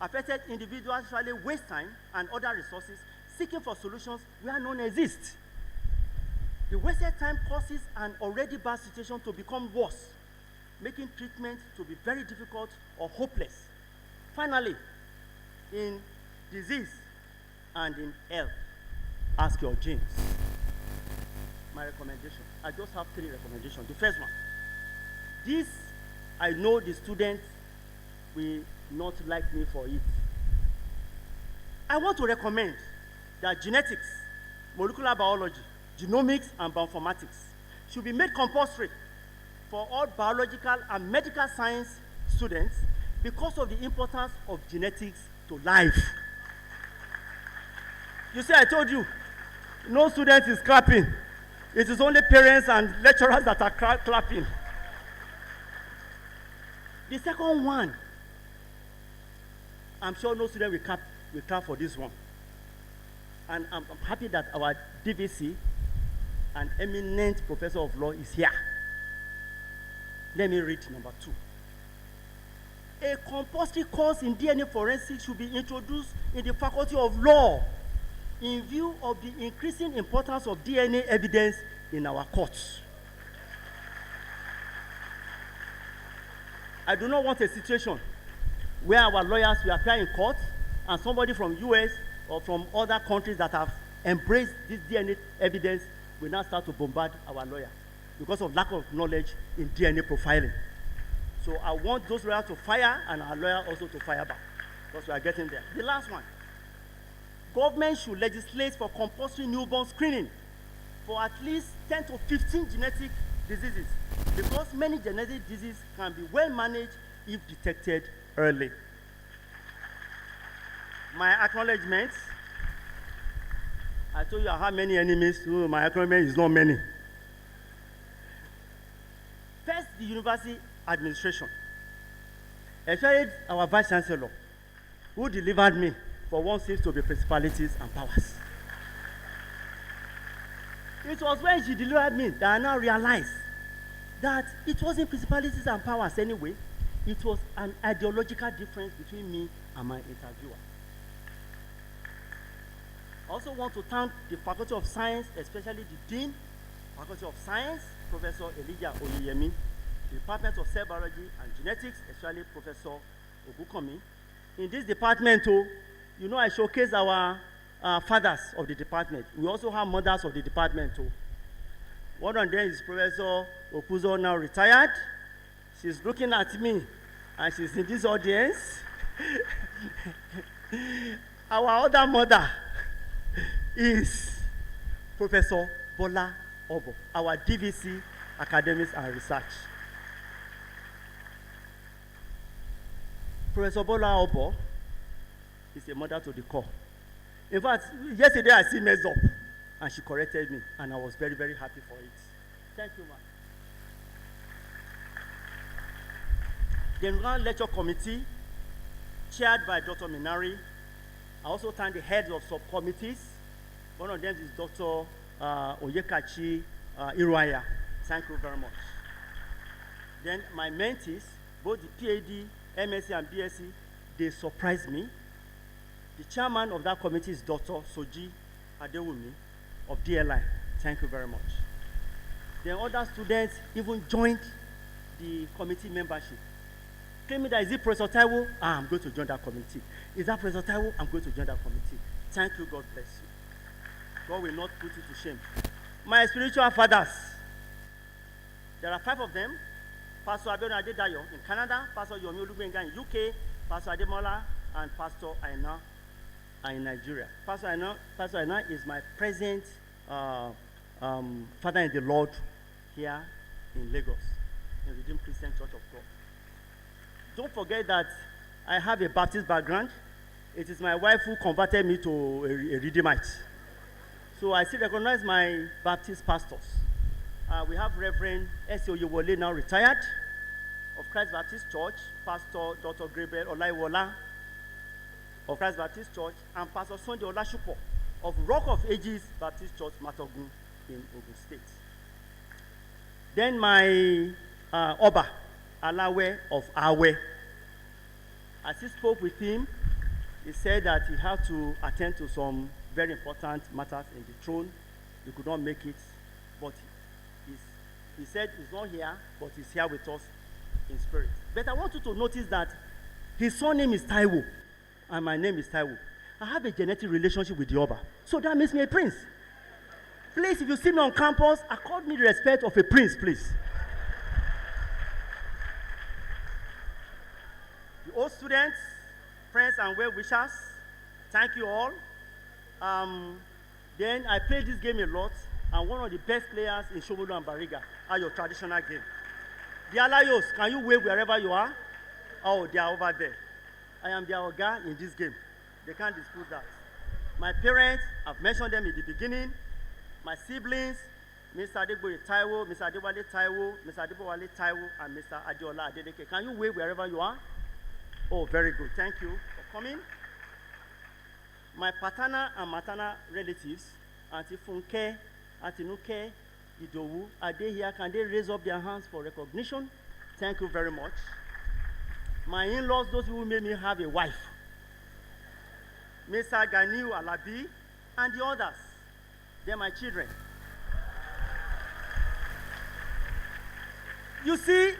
Speaker 3: affected individuals usually waste time and other resources seeking for solutions where none exist. The wasted time causes an already bad situation to become worse, making treatment to be very difficult or hopeless. Finally, in disease and in health, ask your genes. My recommendation, I just have 3 recommendations. The first one, this, I know the students will not like me for it. I want to recommend that genetics, molecular biology, genomics, and bioinformatics should be made compulsory for all biological and medical science students because of the importance of genetics to life. You see, I told you, no student is clapping. It is only parents and lecturers that are clapping. The second one, I'm sure no student will clap for this one. And I'm happy that our DVC, an eminent professor of law, is here. Let me read number 2. A compulsory course in DNA forensics should be introduced in the Faculty of Law in view of the increasing importance of DNA evidence in our courts. I do not want a situation where our lawyers will appear in court and somebody from US or from other countries that have embraced this DNA evidence will now start to bombard our lawyer because of lack of knowledge in DNA profiling. So I want those lawyers to fire and our lawyer also to fire back because we are getting there. The last one, government should legislate for compulsory newborn screening for at least 10 to 15 genetic diseases because many genetic diseases can be well managed if detected early. My acknowledgments, I told you I have many enemies, so my acknowledgement is not many. First, the university administration, especially our Vice Chancellor, who delivered me for what seems to be principalities and powers. It was when she delivered me that I now realized that it wasn't principalities and powers anyway. It was an ideological difference between me and my interviewer. I also want to thank the Faculty of Science, especially the Dean, Faculty of Science, Professor Elijah Oyeyemi, the Department of Cell Biology and Genetics, especially Professor Ogukomi. In this department, you know, I showcase our fathers of the department. We also have mothers of the department. One of them is Professor Okuzo, now retired. She's looking at me, and she's in this audience. Our other mother is Professor Bola Obo, our DVC, Academics and Research. Professor Bola Obo is a mother to the core. In fact, yesterday I see messed up, and she corrected me, and I was very, very happy for it. Thank you, ma'am. The Inaugural Lecture Committee, chaired by Dr. Minari. I also thank the heads of subcommittees. One of them is Dr. Oyekachi Iruaya. Thank you very much. Then my mentees, both the PhD, MSc, and BSc, they surprised me. The chairman of that committee is Dr. Idowu Adewumi of DLI. Thank you very much. Then other students even joined the committee membership. Claiming that, is it Professor Taiwo? I'm going to join that committee. Is that Professor Taiwo? I'm going to join that committee. Thank you, God bless you. God will not put you to shame. My spiritual fathers, there are 5 of them. Pastor Abiodun Adedayo in Canada, Pastor Yomi Olugbenga in UK, Pastor Ademola, and Pastor Aina in Nigeria. Pastor Aina is my present father in the Lord here in Lagos, in Redeemed Christian Church of God. Don't forget that I have a Baptist background. It is my wife who converted me to a Redeemite. So I still recognize my Baptist pastors. We have Reverend S. Oyewole, now retired, of Christ Baptist Church, Pastor Dr. Gabriel Olaiwola of Christ Baptist Church, and Pastor Sunday Olashupo of Rock of Ages Baptist Church, Matogun in Ogun State. Then my Oba Alawe of Awe. As he spoke with him, he said that he had to attend to some very important matters in the throne. He could not make it, but he said he's not here, but he's here with us in spirit. But I want you to notice that his surname is Taiwo, and my name is Taiwo. I have a genetic relationship with the Oba, so that makes me a prince. Please, if you see me on campus, accord me the respect of a prince, please. The old students, friends, and well-wishers, thank you all. Then I played this game a lot, and one of the best players in Shomolu and Bariga are your traditional game. The Alayos, can you wave wherever you are? Oh, they are over there. I am their Oga in this game. They can't dispute that. My parents, I've mentioned them in the beginning. My siblings, Mr. Adewu Taiwo, Mr. Adewale Taiwo, Mr. Adewale Taiwo, and Mr. Adeola Adeleke. Can you wave wherever you are? Oh, very good. Thank you for coming. My paternal and maternal relatives, Auntie Funke, Auntie Nuke, Idowu, are they here? Can they raise up their hands for recognition? Thank you very much. My in-laws, those who made me have a wife, Mr. Ganiu Alabi, and the others. They're my children. You see,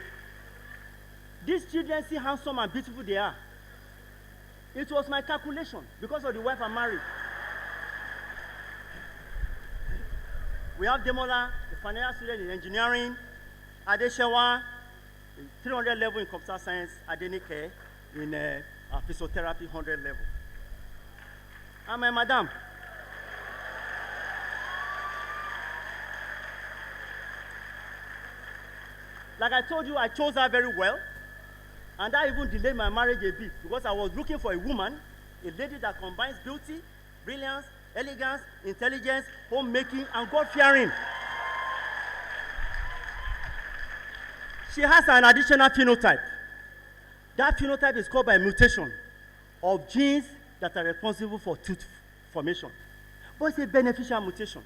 Speaker 3: these children see how handsome and beautiful they are. It was my calculation because of the wife I married. We have Demola, the final student in engineering, Adeshewa, 300 level in computer science, Adenike in physiotherapy 100 level. And my madam. Like I told you, I chose her very well. And that even delayed my marriage a bit because I was looking for a woman, a lady that combines beauty, brilliance, elegance, intelligence, homemaking, and God-fearing. She has an additional phenotype. That phenotype is called by mutation of genes that are responsible for tooth formation. But it's a beneficial mutation.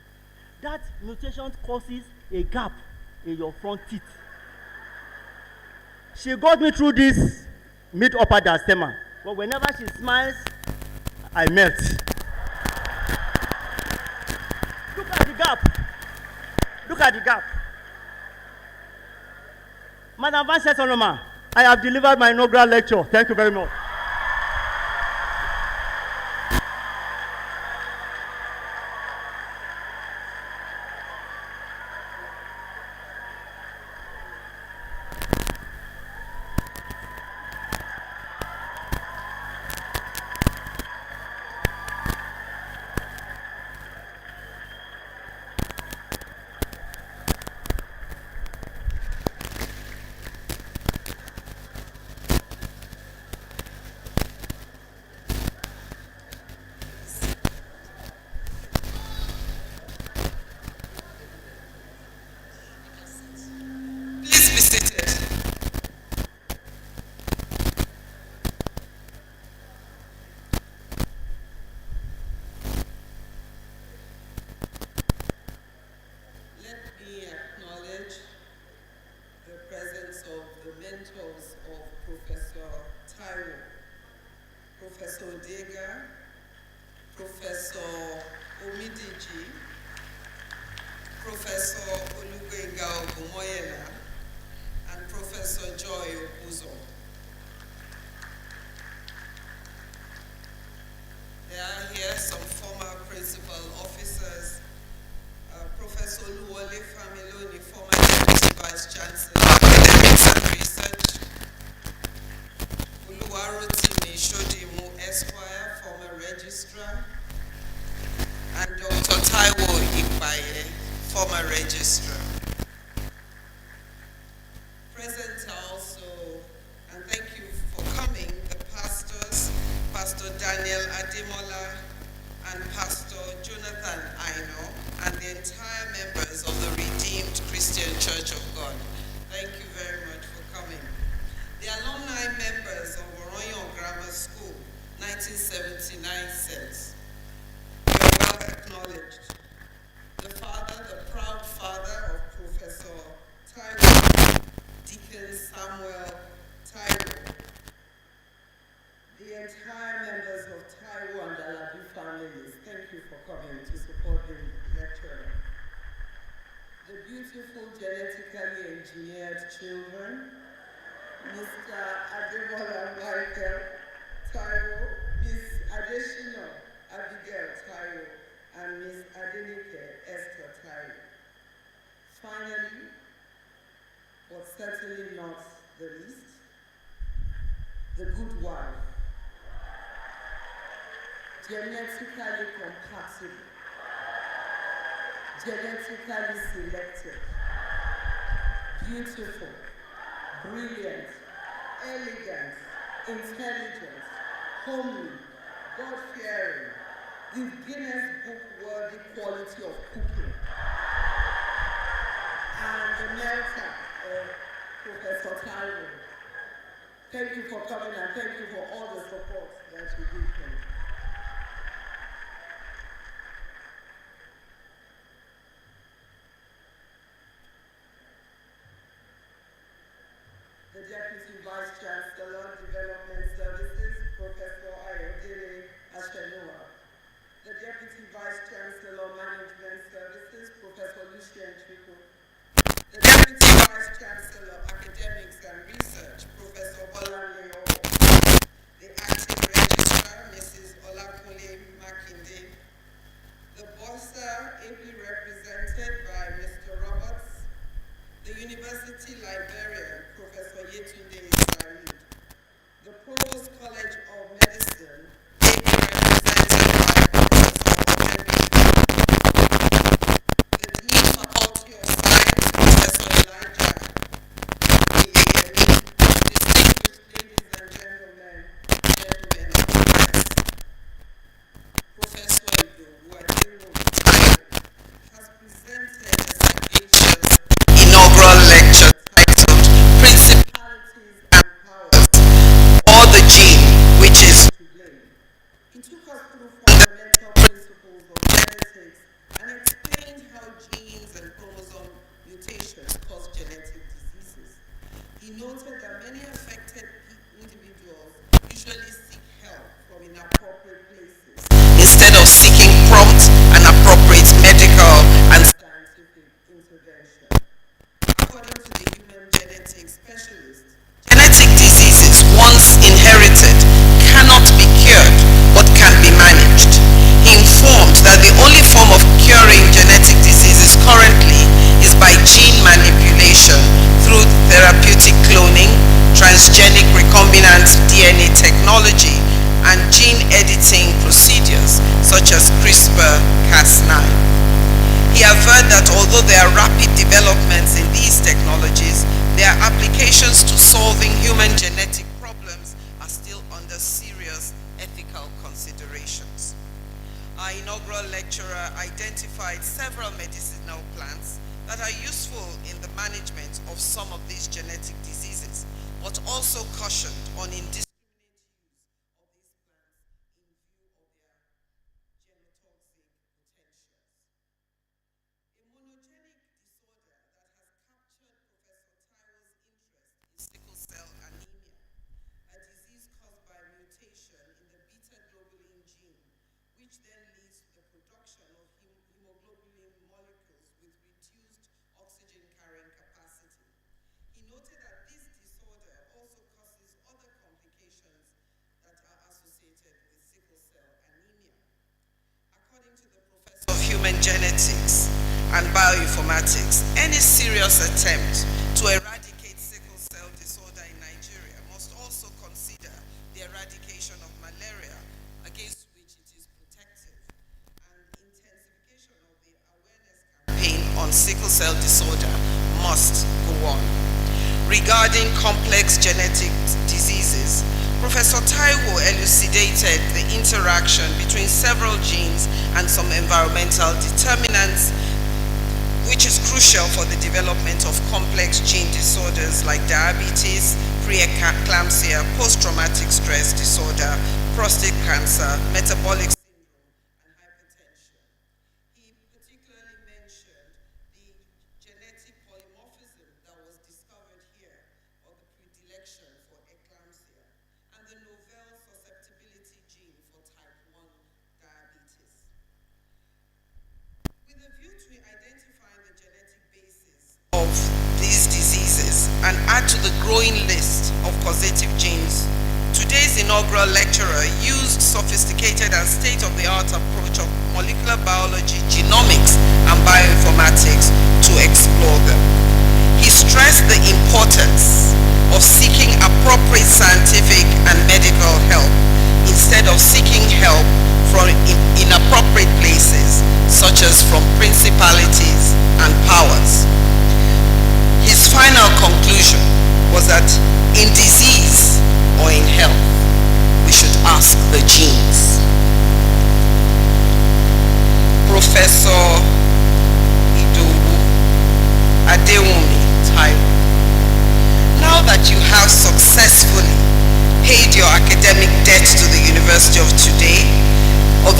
Speaker 3: That mutation causes a gap in your front teeth. She got me through this mid-upper diastema. But whenever she smiles, I melt. Look at the gap. Look at the gap. Madam Vice Chancellor, I have delivered my inaugural lecture. Thank you very much.
Speaker 4: Church of God. Thank you very much for coming.
Speaker 1: beautiful genetically engineered children, Mr. Adewumi Taiwo, Miss Adeshina Abigail Taiwo, and Miss Adenike Esther Taiwo. Finally, but certainly not the least, the good wife, genetically compatible, genetically selected, beautiful, brilliant, elegant, intelligent, homely, God-fearing, with Guinness Book-worthy quality of cooking, and the mentor of Professor Taiwo. Thank you for coming and thank you for all the support that you give him. The Deputy Vice Chancellor, Development Services, Professor Idowu Adewumi. The Deputy Vice Chancellor, Management Services, Professor Lucien Chico. The Deputy Vice Chancellor, Academics and Research, Professor Bolanle Owo. The Acting Registrar, Mrs. Olakunle Makinde. The Bossa, ably represented by Mr. Roberts. The University Librarian, Professor Yetunde Isari. The Provost College of Medicine, ably represented by Professor Odebi. The Dean Faculty of Science, Professor Elijah Ileyemi. Distinguished ladies and gentlemen of the press, Professor Idowu Adewumi Taiwo has presented a sagacious inaugural lecture titled Principalities and Powers, or the Gene which is to blame. He took us through fundamental principles of genetics and explained how genes and chromosome mutations cause genetic diseases. He noted that many affected individuals usually seek help from inappropriate places instead of seeking prompt and appropriate medical and scientific intervention. According to the human genetics specialist, genetic diseases, once inherited, cannot be cured but can be managed. He informed that the only form of curing genetic diseases currently is by gene manipulation through therapeutic cloning, transgenic recombinant DNA technology, and gene editing procedures such as CRISPR-Cas9. He averred that although there are rapid developments in these technologies, their applications to solving human genetic problems are still under serious ethical considerations. Our inaugural lecturer identified several medicinal plants that are useful in the management of some of these genetic diseases, but also cautioned on indiscriminate use of these plants in view of their genotoxic potentials. A monogenic disorder that has captured Professor Taiwo's interest is sickle cell anemia, a disease caused by mutation in the beta-globulin gene, which then leads to the production of hemoglobin molecules with reduced oxygen-carrying capacity. He noted that this disorder also causes other complications that are associated with sickle cell anemia. According to the Professor of Human Genetics and Bioinformatics, any serious attempt to eradicate sickle cell disorder in Nigeria must also consider the eradication of malaria, against which it is protective, and intensification of the awareness campaign on sickle cell disorder must go on. Regarding complex genetic diseases, Professor Taiwo elucidated the interaction between several genes and some environmental determinants, which is crucial for the development of complex gene disorders like diabetes, preeclampsia, post-traumatic stress disorder, prostate cancer, metabolic syndrome, and hypertension. He particularly mentioned the genetic polymorphism that was discovered here, or the predilection for eclampsia, and the novel susceptibility gene for type 1 diabetes. With a view to identifying the genetic basis and add to the growing list of causative genes. Today's inaugural lecturer used sophisticated and state-of-the-art approach of molecular biology, genomics, and bioinformatics to explore them. He stressed the importance of seeking appropriate scientific and medical help instead of seeking help from inappropriate places, such as from principalities and powers. His final conclusion was that in disease or in health, we should ask the genes. Professor Idowu Adewumi Taiwo, now that you have successfully paid your academic debt to the University of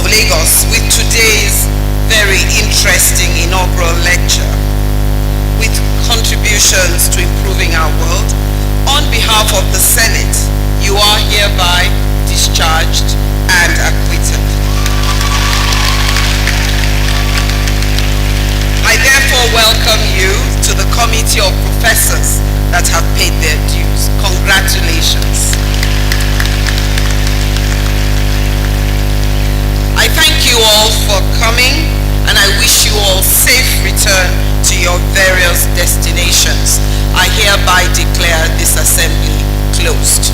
Speaker 1: Lagos with today's very interesting inaugural lecture, with contributions to improving our world, on behalf of the Senate, you are hereby discharged and acquitted. I therefore welcome you to the committee of professors that have paid their dues. Congratulations. I thank you all for coming, and I wish you all safe return to your various destinations. I hereby declare this assembly closed.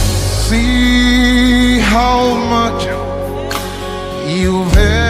Speaker 4: See how much you've had.